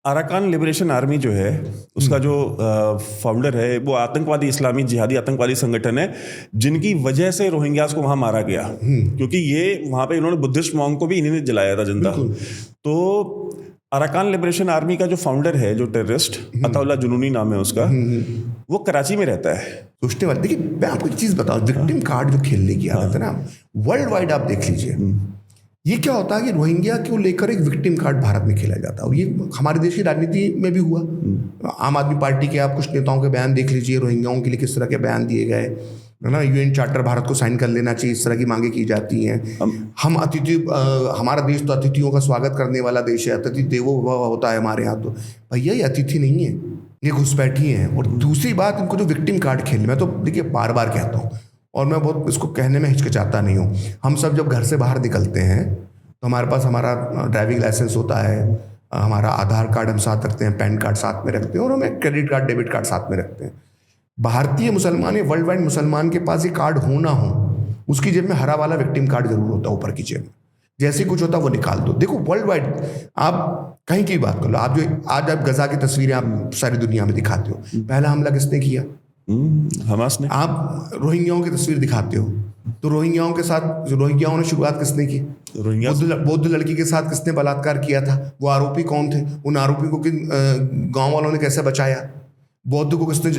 S2: अराकान लिबरेशन आर्मी जो है, उसका जो फाउंडर है, वो आतंकवादी, इस्लामी जिहादी आतंकवादी संगठन है, जिनकी वजह से रोहिंग्यास को वहाँ मारा गया। क्योंकि ये वहाँ पे इन्होंने बुद्धिस्ट मॉन्क को भी इन्हीं ने जलाया था, जिंदा। तो अराकान लिबरेशन आर्मी का जो फाउंडर है, जो टेररिस्ट, अताउल्ला जुनूनी नाम है उसका, वो कराची में रहता है।
S1: सोचने वाले, देखिए मैं आपको एक चीज़ बताऊँ, विक्टिम कार्ड जो खेलने की आदत है ना, वर्ल्ड वाइड आप देख लीजिए, ये क्या होता है कि रोहिंग्या को लेकर एक विक्टिम कार्ड भारत में खेला जाता है। और ये हमारे देश की राजनीति में भी हुआ। आम आदमी पार्टी के आप कुछ नेताओं के बयान देख लीजिए, रोहिंग्याओं के लिए किस तरह के बयान दिए गए, है ना। UN चार्टर भारत को साइन कर लेना चाहिए, इस तरह की मांगे की जाती हैं। हम अतिथि, हमारा देश तो अतिथियों का स्वागत करने वाला देश है, अतिथि देवो भव होता है हमारे यहाँ। तो भैया ये अतिथि नहीं है, ये घुसपैठी हैं। और दूसरी बात, इनको जो विक्टिम कार्ड खेल, मैं तो देखिए बार बार कहता हूँ, और मैं बहुत इसको कहने में हिचकिचाता नहीं हूँ। हम सब जब घर से बाहर निकलते हैं तो हमारे पास हमारा ड्राइविंग लाइसेंस होता है, हमारा आधार कार्ड हम साथ रखते हैं, पैन कार्ड साथ में रखते हैं, और हमें क्रेडिट कार्ड, डेबिट कार्ड साथ में रखते हैं। भारतीय मुसलमान या वर्ल्ड वाइड मुसलमान के पास ये कार्ड हो ना हो, उसकी जेब में हरा वाला विक्टिम कार्ड जरूर होता है, ऊपर की जेब में। जैसे कुछ होता है वो निकाल दो। देखो वर्ल्ड वाइड आप कहीं की बात कर लो, आप जो आज आप गजा की तस्वीरें आप सारी दुनिया में दिखाते हो, पहला हमला किसने किया?
S2: हमास ने।
S1: आप रोहिंग्याओं की तस्वीर दिखाते हो, तो रोहिंग्याओं के साथ, रोहिंग्याओं ने शुरुआत किसने की? बौद्ध लड़की के साथ किसने बलात्कार किया था? वो आरोपी कौन थे? उन आरोपी को गांव वालों ने कैसे बचाया? बौद्ध को किसने,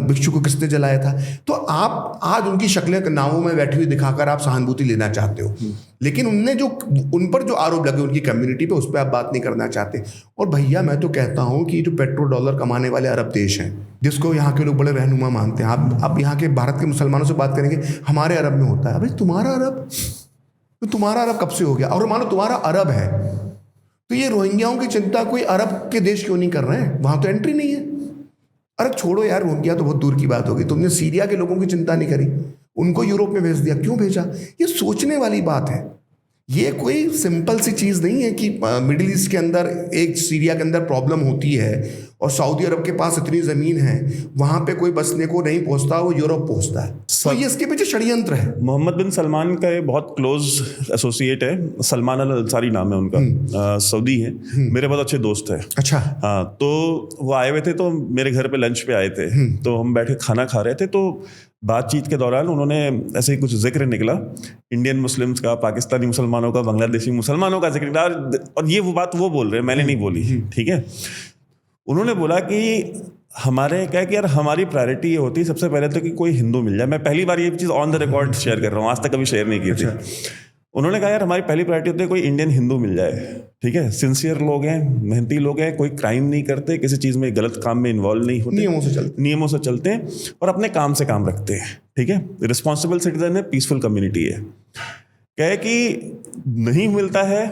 S1: भिक्षु को किसने जलाया था? तो आप आज उनकी शक्लें नावों में बैठी हुई दिखाकर आप सहानुभूति लेना चाहते हो, लेकिन उन पर जो आरोप लगे उनकी कम्युनिटी पे, उस पर आप बात नहीं करना चाहते। और भैया मैं तो कहता हूँ कि जो पेट्रोल डॉलर कमाने वाले अरब देश हैं, जिसको यहाँ के लोग बड़े रहनुमा मानते हैं, आप यहाँ के भारत के मुसलमानों से बात करेंगे, हमारे अरब में होता है। अरे तुम्हारा अरब, तो तुम्हारा अरब कब से हो गया? और मानो तुम्हारा अरब है, तो ये रोहिंग्याओं की चिंता कोई अरब के देश क्यों नहीं कर रहे हैं? वहाँ तो एंट्री नहीं है। अरे छोड़ो यार, रोहिंग्या तो बहुत दूर की बात होगी, तुमने सीरिया के लोगों की चिंता नहीं करी, उनको यूरोप में भेज दिया। क्यों भेजा? ये सोचने वाली बात है। ये कोई सिंपल सी चीज़ नहीं है कि मिडिल ईस्ट के अंदर, एक सीरिया के अंदर प्रॉब्लम होती है और सऊदी अरब के पास इतनी ज़मीन है, वहाँ पे कोई बसने को नहीं पहुँचता, वो यूरोप पहुँचता है। तो ये इसके पीछे षड्यंत्र है।
S2: मोहम्मद बिन सलमान का एक बहुत क्लोज एसोसिएट है, सलमान अल अंसारी नाम है उनका, सऊदी है, मेरे बहुत अच्छे दोस्त है।
S1: अच्छा।
S2: हाँ, तो वो आए हुए थे, तो मेरे घर पे लंच पे आए थे, तो हम बैठे खाना खा रहे थे, तो बातचीत के दौरान उन्होंने ऐसे ही कुछ जिक्र निकला इंडियन मुस्लिम्स का, पाकिस्तानी मुसलमानों का, बांग्लादेशी मुसलमानों का जिक्र निकला, और ये वो बात वो बोल रहे हैं, मैंने नहीं बोली, ठीक है। उन्होंने बोला कि हमारे क्या कि यार हमारी प्रायोरिटी ये होती है सबसे पहले तो कि कोई हिंदू मिल जाए। मैं पहली बार ये चीज़ ऑन द रिकॉर्ड शेयर कर रहा हूँ, आज तक कभी शेयर नहीं की थी। उन्होंने कहा यार हमारी पहली प्रायोरिटी होती है कोई इंडियन हिंदू मिल जाए, ठीक है, सिंसियर लोग हैं, मेहनती लोग हैं, कोई क्राइम नहीं करते, किसी चीज़ में गलत काम में इन्वॉल्व नहीं होते, नियमों से चलते हैं और अपने काम से काम रखते हैं, ठीक है, रिस्पॉन्सिबल सिटीजन है, पीसफुल कम्युनिटी है। कहे कि नहीं मिलता है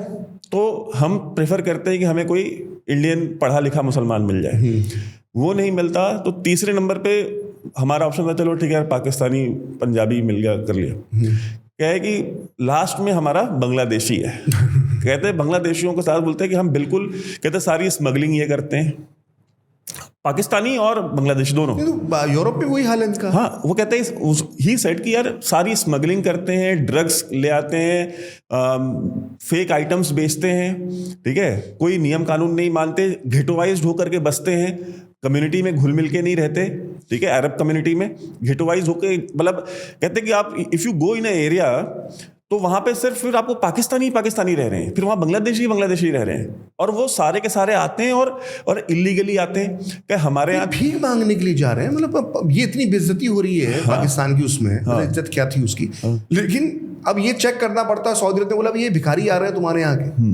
S2: तो हम प्रेफर करते हैं कि हमें कोई इंडियन पढ़ा लिखा मुसलमान मिल जाए। वो नहीं मिलता तो तीसरे नंबर पे हमारा ऑप्शन था चलो ठीक है पाकिस्तानी पंजाबी मिल गया, कर लिया। कहे कि लास्ट में हमारा बांग्लादेशी है। कहते हैं बांग्लादेशियों के साथ बोलते हैं कि हम बिल्कुल, कहते सारी स्मगलिंग ये करते हैं, पाकिस्तानी और बांग्लादेशी दोनों।
S1: यूरोप में वही हाल है इनका।
S2: हाँ, वो कहते हैं ही सेड कि यार सारी स्मगलिंग करते हैं, ड्रग्स ले आते हैं, फेक आइटम्स बेचते हैं, ठीक है, कोई नियम कानून नहीं मानते, घेटोवाइज्ड होकर के बसते हैं, कम्युनिटी में घुल मिल के नहीं रहते, ठीक है, अरब कम्युनिटी में घेटोवाइज होके, मतलब कहते हैं कि आप if you go in a area तो वहां पे सिर्फ फिर आपको पाकिस्तानी रह रहे हैं, फिर वहां बांग्लादेशी रह रहे हैं, और वो सारे के सारे आते हैं और इलीगली आते हैं कि हमारे यहाँ
S1: भीख मांगने के लिए जा रहे हैं। मतलब ये इतनी बेइज्जती हो रही है पाकिस्तान की, उसमें इज्जत क्या थी उसकी। लेकिन अब ये चेक करना पड़ता है, सऊदी अरब ने बोला ये भिखारी आ रहे हैं तुम्हारे यहाँ के,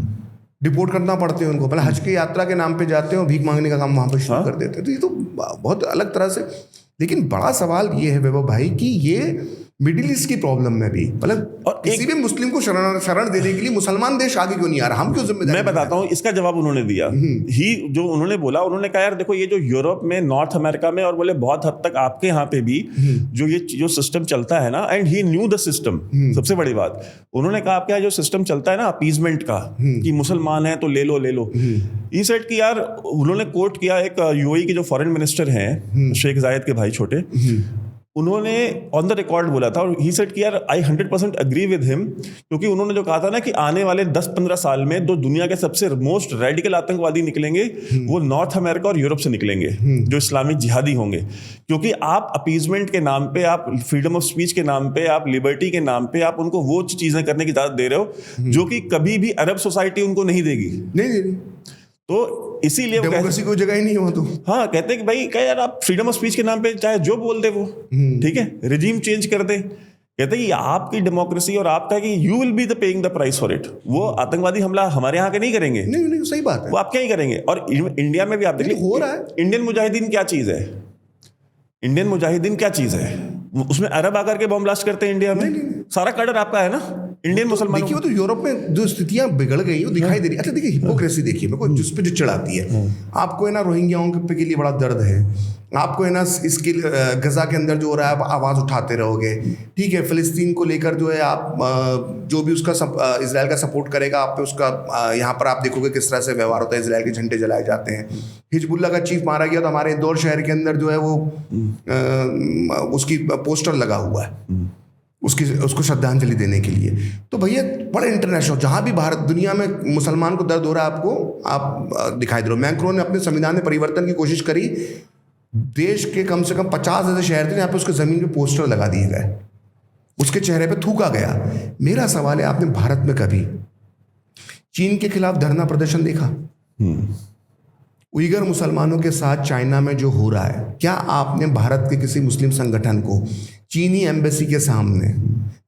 S1: डिपोर्ट करना पड़ते हैं उनको। पहले हज की यात्रा के नाम पे जाते हैं और भीख मांगने का काम वहां पर शुरू कर देते हैं। तो ये तो बहुत अलग तरह से। लेकिन बड़ा सवाल ये है वैभव भाई कि ये मिडिल ईस्ट की प्रॉब्लम में भी, मतलब और किसी भी मुस्लिम को शरण देने के लिए मुसलमान देश आगे क्यों नहीं आ रहा, हम क्यों जिम्मेदारी?
S2: मैं बताता हूँ इसका जवाब उन्होंने दिया। जो उन्होंने बोला, उन्होंने कहा यार देखो ये जो यूरोप में, नॉर्थ अमेरिका में, और बोले बहुत हद तक आपके यहाँ पे भी जो सिस्टम चलता है ना, and he new the system. सबसे बड़ी बात उन्होंने कहा आपके यहाँ जो सिस्टम चलता है ना अपीजमेंट का, कि मुसलमान है तो ले लो। ई सेट की यार, उन्होंने कोट किया एक यूएई के जो फॉरेन मिनिस्टर हैं शेख जायद के भाई छोटे, उन्होंने ऑन द रिकॉर्ड बोला था, और ही सेड कि यार आई 100% एग्री विद हिम, क्योंकि उन्होंने जो कहा था ना कि आने वाले 10-15 साल में जो दुनिया के सबसे मोस्ट रेडिकल आतंकवादी निकलेंगे वो नॉर्थ अमेरिका और यूरोप से निकलेंगे, जो इस्लामिक जिहादी होंगे। क्योंकि आप अपीजमेंट के नाम पे, आप फ्रीडम ऑफ स्पीच के नाम पे, आप लिबर्टी के नाम पे आप उनको वो चीजें करने की इजाजत दे रहे हो जो कि कभी भी अरब सोसाइटी उनको नहीं देगी। तो इसीलिए
S1: डेमोक्रेसी कोई जगह ही नहीं हो। तो
S2: हाँ, कहते हैं कि भाई क्या यार आप फ्रीडम ऑफ स्पीच के नाम पे चाहे जो बोल दे वो, ठीक है, रिजीम चेंज कर दे। कहते हैं कि आपकी डेमोक्रेसी और आपका कि you will be the paying the price for it. वो आतंकवादी हमला हमारे यहाँ के नहीं करेंगे।
S1: नहीं, सही बात है,
S2: वो आप क्या ही करेंगे। और इंडिया में भी आप देखिए
S1: हो रहा है।
S2: इंडियन मुजाहिदीन क्या चीज है? इंडियन मुजाहिदीन क्या चीज है? उसमें अरब आकर के बॉम्ब ब्लास्ट करते हैं इंडिया में। सारा कैडर आपका है ना इंडियन मुसलमान।
S1: देखिए वो तो यूरोप में जो स्थितियां बिगड़ गई वो दिखाई दे रही है। अच्छा देखिए हिपोक्रेसी देखिए, मेरे को जिस पे जो चढ़ाती है, आपको है ना रोहिंग्याओं के लिए बड़ा दर्द है, आपको है ना इसके गजा के अंदर जो हो रहा है आप आवाज़ उठाते रहोगे, ठीक है, फिलिस्तीन को लेकर जो है आप जो भी उसका इजराइल का सपोर्ट करेगा आप पे उसका यहाँ पर आप देखोगे किस तरह से व्यवहार होता है, इजराइल के झंडे जलाए जाते हैं। हिजबुल्ला का चीफ मारा गया तो हमारे इंदौर शहर के अंदर जो है वो उसकी पोस्टर लगा हुआ है उसको श्रद्धांजलि देने के लिए। तो भैया बड़े इंटरनेशनल, जहाँ भी भारत दुनिया में मुसलमान को दर्द हो रहा है आपको आप दिखाई दे रहे हो। मैक्रोन ने अपने संविधान में परिवर्तन की कोशिश करी, देश के कम से कम 50 ऐसे शहर थे जहाँ पे उसके ज़मीन पे पोस्टर लगा दिए गए, उसके चेहरे पे थूका गया। मेरा सवाल है, आपने भारत में कभी चीन के खिलाफ धरना प्रदर्शन देखा? उइगर मुसलमानों के साथ चाइना में जो हो रहा है, क्या आपने भारत के किसी मुस्लिम संगठन को चीनी एम्बेसी के सामने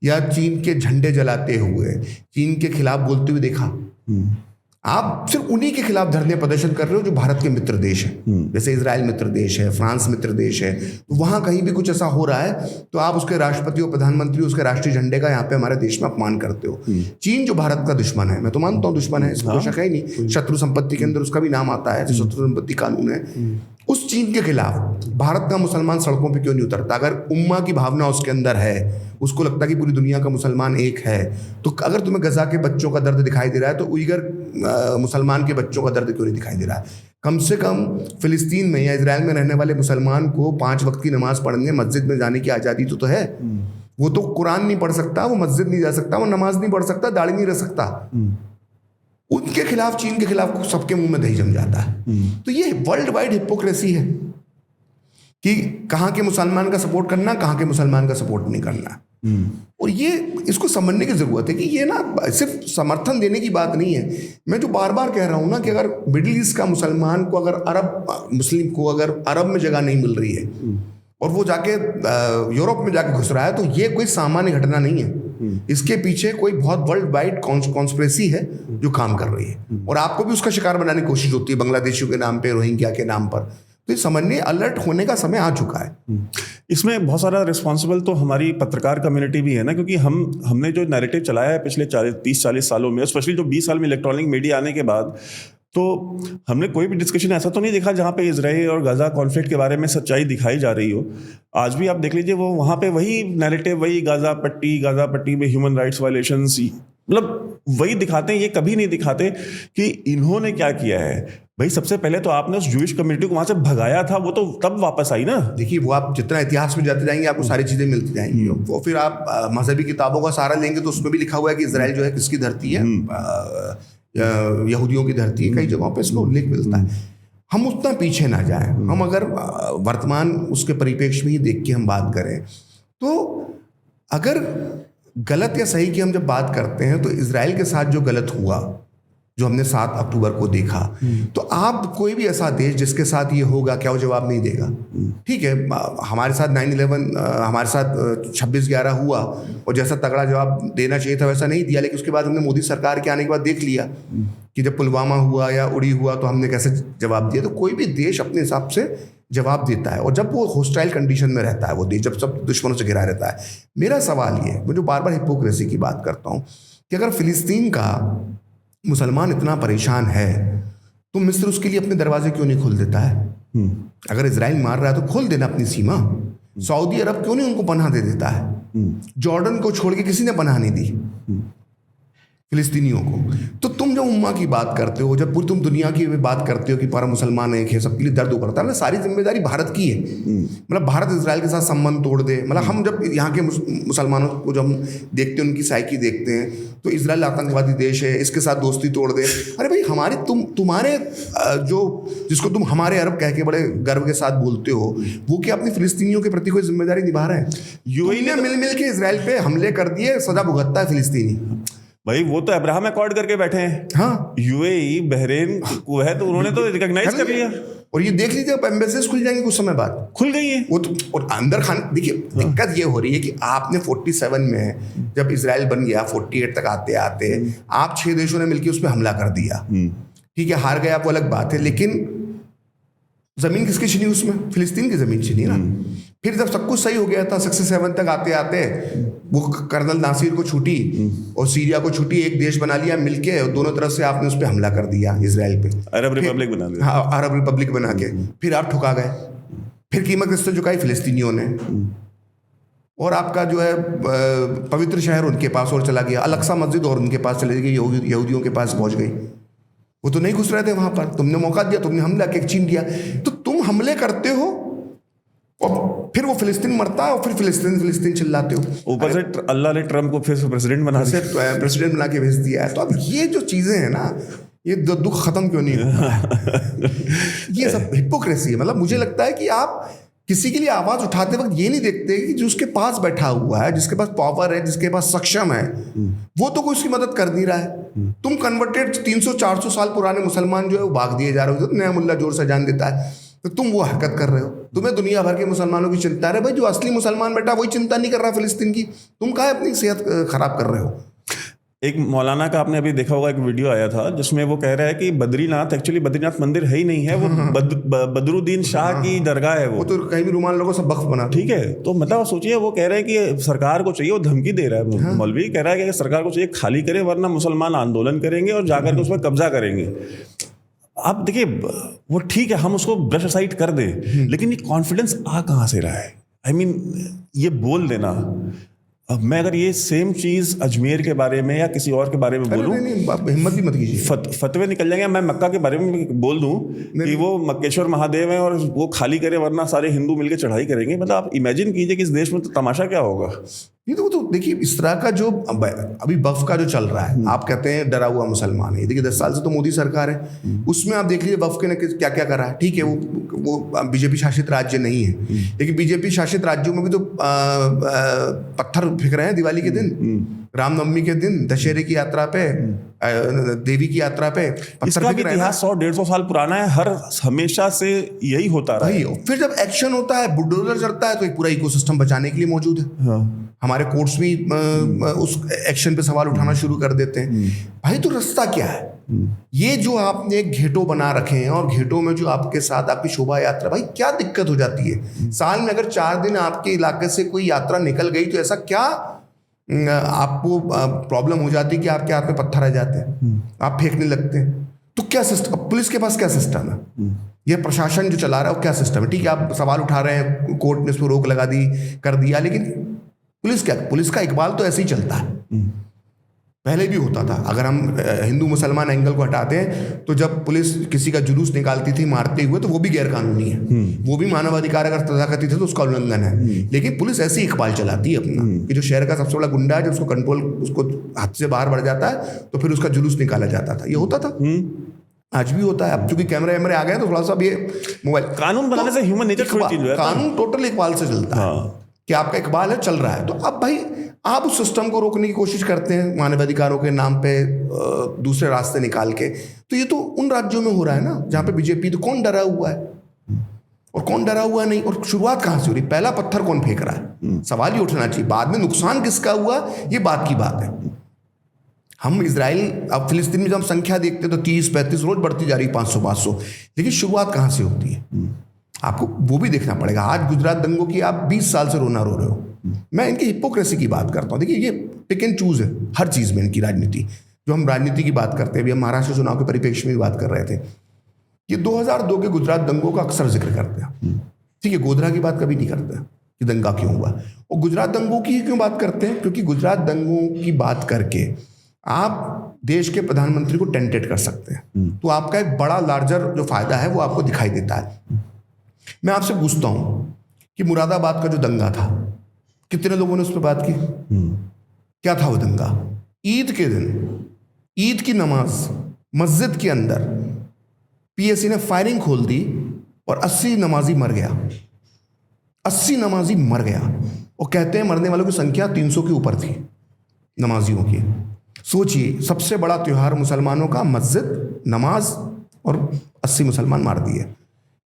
S1: या चीन के झंडे जलाते हुए चीन के खिलाफ बोलते हुए देखा? आप सिर्फ उन्हीं के खिलाफ धरने प्रदर्शन कर रहे हो जो भारत के मित्र देश हैं। जैसे इजराइल मित्र देश है, फ्रांस मित्र देश है, तो वहां कहीं भी कुछ ऐसा हो रहा है तो आप उसके राष्ट्रपति और प्रधानमंत्री उसके राष्ट्रीय झंडे का यहाँ पे हमारे देश में अपमान करते हो। चीन जो भारत का दुश्मन है, मैं तो मानता हूँ दुश्मन है, इसमें कोई शक है नहीं, शत्रु संपत्ति के अंदर उसका भी नाम आता है, शत्रु संपत्ति कानून है। उस चीन के खिलाफ भारत का मुसलमान सड़कों पे क्यों नहीं उतरता? अगर उम्मा की भावना उसके अंदर है, उसको लगता है कि पूरी दुनिया का मुसलमान एक है, तो अगर तुम्हें गजा के बच्चों का दर्द दिखाई दे रहा है तो उइगर मुसलमान के बच्चों का दर्द क्यों नहीं दिखाई दे रहा है? कम से कम फिलिस्तीन में या इजराइल में रहने वाले मुसलमान को 5 वक्त की नमाज पढ़ने मस्जिद में जाने की आज़ादी तो है। वो तो कुरान नहीं पढ़ सकता, वो मस्जिद नहीं जा सकता, वो नमाज नहीं पढ़ सकता, दाढ़ी नहीं रख सकता। उनके खिलाफ, चीन के खिलाफ सबके मुंह में दही जम जाता है। तो ये वर्ल्ड वाइड हिपोक्रेसी है कि कहाँ के मुसलमान का सपोर्ट करना, कहाँ के मुसलमान का सपोर्ट नहीं करना। और ये इसको समझने की जरूरत है कि ये ना सिर्फ समर्थन देने की बात नहीं है। मैं जो बार बार कह रहा हूं ना कि अगर मिडिल ईस्ट का मुसलमान को, अगर अरब मुस्लिम को अगर अरब में जगह नहीं मिल रही है और वो जाके यूरोप में जाके घुस रहा है, तो ये कोई सामान्य घटना नहीं है। इसके पीछे कोई बहुत वर्ल्ड वाइड कॉन्स्पिरेसी है जो काम कर रही है, और आपको भी उसका शिकार बनाने की कोशिश होती है बांग्लादेशियों के नाम पे, रोहिंग्या के नाम पर। तो ये समझने, अलर्ट होने का समय आ चुका है।
S2: इसमें बहुत सारा रिस्पॉन्सिबल तो हमारी पत्रकार कम्युनिटी भी है ना, क्योंकि हमने जो नैरेटिव चलाया है पिछले 30-40 सालों में, स्पेशली जो 20 साल में इलेक्ट्रॉनिक मीडिया आने के बाद, तो हमने कोई भी डिस्कशन ऐसा तो नहीं देखा जहाँ पे इजराइल और गाजा कॉन्फ्लिक्ट के बारे में सच्चाई दिखाई जा रही हो। आज भी आप देख लीजिए, वो वहाँ पे वही नैरेटिव, वही गाजा पट्टी में ह्यूमन राइट्स वायलेशंस, मतलब वही दिखाते हैं। ये कभी नहीं दिखाते कि इन्होंने क्या किया है। भाई सबसे पहले तो आपने उस जूइश कम्युनिटी को वहां से भगाया था, वो तो तब वापस आई ना।
S1: देखिए, वो आप जितना इतिहास में जाते जाएंगे आपको सारी चीजें मिलती जाएंगी। वो फिर आप मजहबी किताबों का सहारा लेंगे तो उसमें भी लिखा हुआ है कि इजराइल जो है किसकी धरती है, यहूदियों की धरती है। कई जगहों पे इसका उल्लेख मिलता है। हम उतना पीछे ना जाएं। हम अगर वर्तमान उसके परिप्रेक्ष्य में ही देख के हम बात करें, तो अगर गलत या सही की हम जब बात करते हैं, तो इजराइल के साथ जो गलत हुआ, जो हमने 7 अक्टूबर को देखा, तो आप कोई भी ऐसा देश जिसके साथ ये होगा, क्या वो जवाब नहीं देगा? ठीक है, हमारे साथ 9/11, हमारे साथ 26/11 हुआ और जैसा तगड़ा जवाब देना चाहिए था वैसा नहीं दिया। लेकिन उसके बाद हमने मोदी सरकार के आने के बाद देख लिया कि जब पुलवामा हुआ या उड़ी हुआ तो हमने कैसे जवाब दिया। तो कोई भी देश अपने हिसाब से जवाब देता है, और जब वो होस्टाइल कंडीशन में रहता है वो देश, जब सब दुश्मनों से घिरा रहता है। मेरा सवाल ये है, मैं जो बार बार हिपोक्रेसी की बात करता हूँ, कि अगर फिलिस्तीन का मुसलमान इतना परेशान है, तो मिस्र उसके लिए अपने दरवाजे क्यों नहीं खोल देता है? अगर इजराइल मार रहा है तो खोल देना अपनी सीमा। सऊदी अरब क्यों नहीं उनको पनाह दे देता है? जॉर्डन को छोड़ के किसी ने पनाह नहीं दी फिलिस्तीनियों को। तो तुम जब उम्मा की बात करते हो, जब पूरी तुम दुनिया की बात करते हो कि पूरा मुसलमान एक है, सबके लिए दर्द उभरता है, मतलब सारी जिम्मेदारी भारत की है। मतलब भारत इजराइल के साथ संबंध तोड़ दे। मतलब हम जब यहाँ के मुसलमानों को जब हम देखते हैं, उनकी साइकी देखते हैं, तो इजराइल आतंकवादी देश है, इसके साथ दोस्ती तोड़ दे। अरे भाई, हमारी तुम्हारे जो जिसको तुम हमारे अरब कह के बड़े गर्व के साथ बोलते हो, वो क्या अपनी फिलिस्तीनियों के प्रति कोई जिम्मेदारी निभा रहे हैं? यूएई ने मिल के इजराइल पे हमले कर दिए, सजा भुगतता है फिलिस्तीनी।
S2: भाई वो तो अब्राहम अकॉर्ड करके बैठे हैं।
S1: हाँ,
S2: यूएई, बहरीन को है, तो उन्होंने तो रिकॉग्नाइज कर लिया।
S1: और ये देख लीजिए, एम्बेसीज खुल जाएंगे कुछ समय बाद।
S2: खुल गई है
S1: वो तो। और अंदर देखिए, दिक्कत ये हो रही है कि आपने 47 में जब इजराइल बन गया, 48 तक आते आते आप 6 देशों ने मिलकर उस पर हमला कर दिया। ठीक है, हार गए आप, वो अलग बात है, लेकिन जमीन किसकी छीनी? उसमें फिलिस्तीन की जमीन छीनी ना। फिर जब सब कुछ सही हो गया था, 67 तक आते आते वो कर्नल नासिर को छूटी और सीरिया को छूटी, एक देश बना लिया मिलके, और दोनों तरफ से आपने उस पर हमला कर दिया, इजराइल पे,
S2: अरब रिपब्लिक बना दिया।
S1: हाँ, अरब रिपब्लिक बना के फिर आप ठुका गए। फिर कीमत किसने चुकाई? फिलिस्तीनियों ने। और आपका जो है पवित्र शहर उनके पास और चला गया, अल-अक्सा मस्जिद और उनके पास चली गई, यहूदियों के पास पहुंच गई। वो तो नहीं घुस रहे थे वहां पर, तुमने मौका दिया, तुमने हमला के छीन दिया। तो तुम हमले करते हो और फिर वो फिलिस्तीन मरता है और फिर फिलिस्तीन चिल्लाते हो।
S2: ऊपर से अल्लाह ने ट्रम्प को फिर प्रेसिडेंट बना
S1: के भेज दिया है। तो अब ये जो चीजें हैं ना, ये दुख खत्म क्यों नहीं होता? ये सब हिपोक्रेसी है। मतलब मुझे लगता है कि आप किसी के लिए आवाज उठाते वक्त ये नहीं देखते कि जो उसके पास बैठा हुआ है, जिसके पास पावर है, जिसके पास सक्षम है, वो तो कोई उसकी मदद कर नहीं रहा है। तुम कन्वर्टेड 300-400 साल पुराने मुसलमान जो है वो भाग दिए जा रहे हो, नया मुल्ला जोर से जान देता है, तो तुम वो हरकत कर रहे हो। तुम्हें दुनिया भर के मुसलमानों की चिंता है। भाई, जो असली मुसलमान बैठा वही चिंता नहीं कर रहा फिलिस्तीन की, तुम काहे अपनी सेहत खराब कर रहे हो?
S2: एक मौलाना का आपने अभी देखा होगा, एक वीडियो आया था जिसमें वो कह रहा है कि बद्रीनाथ एक्चुअली बद्रीनाथ मंदिर है ही नहीं है, वो बदरुद्दीन शाह की दरगाह है। वो
S1: तो कहीं भी रुमाल लोगों सब बख्श बना।
S2: ठीक है, तो मतलब सोचिए, वो कह रहे हैं कि सरकार को चाहिए, वो धमकी दे रहा है, मौलवी कह रहा है कि सरकार को चाहिए खाली करे, वरना मुसलमान आंदोलन करेंगे और जाकर के उस पर कब्जा करेंगे। आप देखिए, वो ठीक है, हम उसको ब्रश असाइड कर दें, लेकिन ये कॉन्फिडेंस आ कहाँ से रहा है? आई मीन, ये बोल देना, अब मैं अगर ये सेम चीज अजमेर के बारे में या किसी और के बारे में बोलूं,
S1: नहीं, आप हिम्मत भी मत कीजिए।
S2: फतवे निकल जाएंगे। मैं मक्का के बारे में बोल दूं कि वो मक्केश्वर महादेव हैं और वो खाली करे वरना सारे हिंदू मिलकर चढ़ाई करेंगे, मतलब आप इमेजिन कीजिए कि इस देश में तो तमाशा क्या होगा।
S1: ये तो देखिए इस तरह का जो अभी वक्फ का जो चल रहा है, आप कहते हैं डरा हुआ मुसलमान है। देखिए 10 साल से तो मोदी सरकार है, उसमें आप देख लीजिए वक्फ के ने क्या क्या करा है। ठीक है वो बीजेपी शासित राज्य नहीं है, लेकिन बीजेपी शासित राज्यों में भी तो पत्थर फेंक रहे हैं दिवाली के दिन, रामनवमी के दिन, दशहरे की यात्रा पे, देवी की यात्रा पे
S2: इसका भी इतिहास 100-150 साल पुराना है, हमेशा से यही होता रहा है।
S1: फिर जब एक्शन होता है, बुलडोजर चलता है, तो एक पूरा इकोसिस्टम बचाने के लिए मौजूद है।
S2: हाँ।
S1: हमारे कोर्ट्स भी उस एक्शन पे सवाल उठाना शुरू कर देते हैं। भाई तो रास्ता क्या है? ये जो आपने घेटों बना रखे हैं और घेटों में जो आपके साथ आपकी शोभा यात्रा, भाई क्या दिक्कत हो जाती है? साल में अगर 4 दिन आपके इलाके से कोई यात्रा निकल गई तो ऐसा क्या आपको प्रॉब्लम हो जाती कि आपके हाथ में पत्थर आ जाते हैं, आप फेंकने लगते हैं? तो क्या सिस्टम, पुलिस के पास क्या सिस्टम है? ये प्रशासन जो चला रहा है वो क्या सिस्टम है? ठीक है आप सवाल उठा रहे हैं, कोर्ट ने इस पर रोक लगा दी, कर दिया, लेकिन पुलिस क्या, पुलिस का इकबाल तो ऐसे ही चलता है, पहले भी होता था। अगर हम हिंदू मुसलमान एंगल को हटाते हैं तो जब पुलिस किसी का जुलूस निकालती थी मारते हुए तो वो भी गैर कानूनी है, वो भी मानवाधिकार अगर तथाकथित है तो उसका उल्लंघन है। लेकिन पुलिस ऐसे ही इकबाल चलाती है अपना कि जो शहर का सबसे बड़ा गुंडा है, जो उसको कंट्रोल, उसको हाथ से बाहर बढ़ जाता है तो फिर उसका जुलूस निकाला जाता था। ये होता था, आज भी होता है। अब चूंकि कैमरे वैमरे आ गए हैं तो थोड़ा सा ये मोबाइल
S2: कानून बनाने से ह्यूमन नेचर थोड़ी चेंज हुआ है।
S1: कानून टोटल इकबाल से चलता है कि आपका इकबाल है, चल रहा है। तो अब भाई आप उस सिस्टम को रोकने की कोशिश करते हैं मानवाधिकारों के नाम पे, दूसरे रास्ते निकाल के। तो ये तो उन राज्यों में हो रहा है ना जहाँ पे बीजेपी, तो कौन डरा हुआ है और कौन डरा हुआ नहीं, और शुरुआत कहाँ से हो रही, पहला पत्थर कौन फेंक रहा है, सवाल ही उठना चाहिए। बाद में नुकसान किसका हुआ ये बात की बात है। हम इजराइल, अब फिलिस्तीन में जब हम संख्या देखते हैं तो 30-35 रोज बढ़ती जा रही, 500-500, लेकिन शुरुआत कहाँ से होती है आपको वो भी देखना पड़ेगा। आज गुजरात दंगों की आप 20 साल से रोना रो रहे हो, मैं इनकी हिपोक्रेसी की बात करता हूँ। देखिए ये पिक एंड चूज है हर चीज़ में इनकी राजनीति। जो हम राजनीति की बात करते हैं, अभी हम महाराष्ट्र चुनाव के परिप्रेक्ष्य में भी बात कर रहे थे, ये 2002 के गुजरात दंगों का अक्सर जिक्र करते हैं। ठीक है, गोधरा की बात कभी नहीं करते कि दंगा क्यों हुआ, और गुजरात दंगों की क्यों बात करते हैं? क्योंकि गुजरात दंगों की बात करके आप देश के प्रधानमंत्री को टेंटेड कर सकते हैं, तो आपका एक बड़ा लार्जर जो फायदा है वो आपको दिखाई देता है। मैं आपसे पूछता हूं कि मुरादाबाद का जो दंगा था, कितने लोगों ने उस पर बात की? क्या था वो दंगा? ईद के दिन, ईद की नमाज मस्जिद के अंदर पीएसी ने फायरिंग खोल दी और 80 नमाजी मर गया। 80 नमाजी मर गया, और कहते हैं मरने वालों की संख्या 300 के ऊपर थी नमाजियों की। सोचिए, सबसे बड़ा त्यौहार मुसलमानों का, मस्जिद, नमाज, और 80 मुसलमान मार दिए।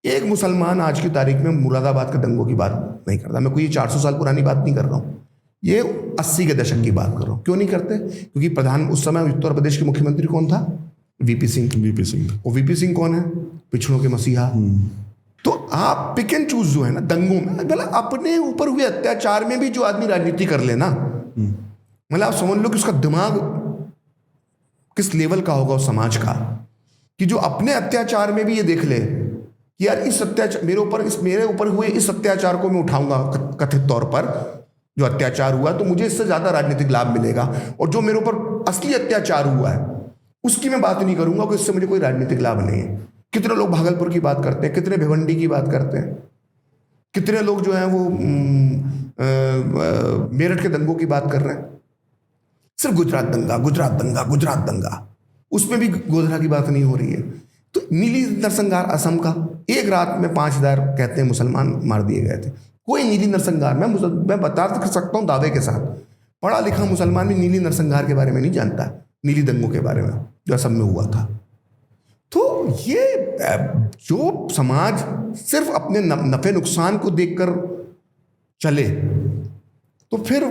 S1: एक मुसलमान आज की तारीख में मुरादाबाद के दंगों की बात नहीं करता। मैं कोई 400 साल पुरानी बात नहीं कर रहा हूँ, ये 80 के दशक की बात कर रहा हूँ। क्यों नहीं करते? क्योंकि उस समय उत्तर प्रदेश के मुख्यमंत्री कौन था? वीपी सिंह। और वीपी सिंह कौन है? पिछड़ों के मसीहा। तो आप पिक एंड चूज जो है ना दंगों में, मतलब अपने ऊपर हुए अत्याचार में भी जो आदमी राजनीति कर लेना, मतलब आप समझ लो कि उसका दिमाग किस लेवल का होगा उस समाज का, कि जो अपने अत्याचार में भी ये देख ले कि यार इस अत्याचार मेरे ऊपर हुए इस अत्याचार को मैं उठाऊंगा, कथित तौर पर जो अत्याचार हुआ, तो मुझे इससे ज्यादा राजनीतिक लाभ मिलेगा, और जो मेरे ऊपर असली अत्याचार हुआ है उसकी मैं बात नहीं करूंगा कि इससे मुझे कोई राजनीतिक लाभ नहीं है। कितने लोग भागलपुर की बात करते हैं, कितने भिवंडी की बात करते हैं, कितने लोग जो हैं वो मेरठ के दंगों की बात कर रहे हैं। सिर्फ गुजरात दंगा, उसमें भी गोधरा की बात नहीं हो रही है। तो नीली नरसंहार असम का, एक रात में 5000 कहते हैं मुसलमान मार दिए गए थे। कोई नीली नरसंहार, मैं बता सकता हूँ दावे के साथ, पढ़ा लिखा मुसलमान भी नीली नरसंहार के बारे में नहीं जानता, नीली दंगों के बारे में जो असम में हुआ था। तो ये जो समाज सिर्फ अपने नफे नुकसान को देखकर चले, तो फिर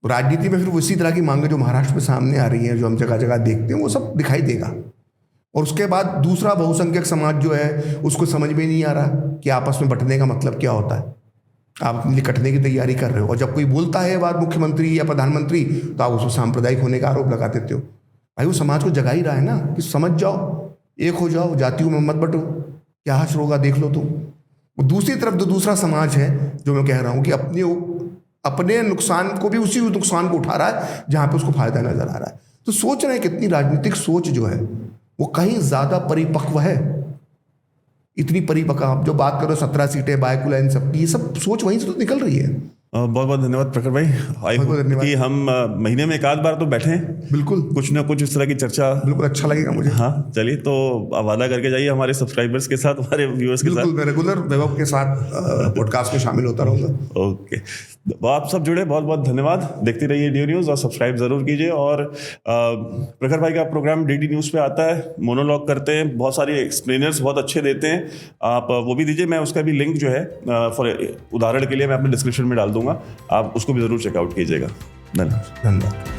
S1: राजनीति में फिर वो इसी तरह की मांगे जो महाराष्ट्र में सामने आ रही हैं, जो हम जगह जगह देखते हैं, वो सब दिखाई देगा। और उसके बाद दूसरा बहुसंख्यक समाज जो है उसको समझ में नहीं आ रहा कि आपस में बंटने का मतलब क्या होता है। आप निकटने की तैयारी कर रहे हो, और जब कोई बोलता है बात मुख्यमंत्री या प्रधानमंत्री, तो आप उसको सांप्रदायिक होने का आरोप लगा देते हो। भाई वो समाज को जगा ही रहा है ना कि समझ जाओ, एक हो जाओ, जातियों में मत बटो, क्या हश्र होगा देख लो तुम। वो दूसरी तरफ जो दूसरा समाज है, जो मैं कह रहा हूँ कि अपने नुकसान को भी उसी नुकसान को उठा रहा है जहां पे उसको फायदा नजर आ रहा है। तो सोच रहे हैं कितनी राजनीतिक सोच जो है वो कहीं ज्यादा परिपक्व है। इतनी परिपक्व, आप जो बात करो 17 सीटें बायकुला, इन सब, ये सब सोच वहीं से तो निकल रही है।
S2: बहुत बहुत धन्यवाद प्रखर भाई। आई
S1: बहुत धन्यवाद।
S2: कि हम महीने में एक आध बार तो बैठे,
S1: बिल्कुल
S2: कुछ ना कुछ इस तरह की चर्चा।
S1: बिल्कुल अच्छा लगेगा मुझे।
S2: हाँ चलिए, तो आप वादा करके जाइए हमारे सब्सक्राइबर्स के साथ, हमारे व्यूअर्स के साथ।
S1: बिल्कुल, मैं रेगुलर वैभव के साथ पॉडकास्ट में शामिल होता रहूंगा।
S2: ओके, आप सब जुड़े, बहुत बहुत धन्यवाद। देखते रहिए डीओ न्यूज़ और सब्सक्राइब जरूर कीजिए। और प्रखर भाई का प्रोग्राम डीडी न्यूज़ पे आता है, मोनोलॉग करते हैं, बहुत सारे एक्सप्लेनर्स बहुत अच्छे देते हैं, आप वो भी दीजिए। मैं उसका भी लिंक जो है फॉर उदाहरण के लिए मैं अपने डिस्क्रिप्शन में डाल दूंगा, आप उसको भी जरूर चेकआउट कीजिएगा। धन्यवाद।
S1: धन्यवाद।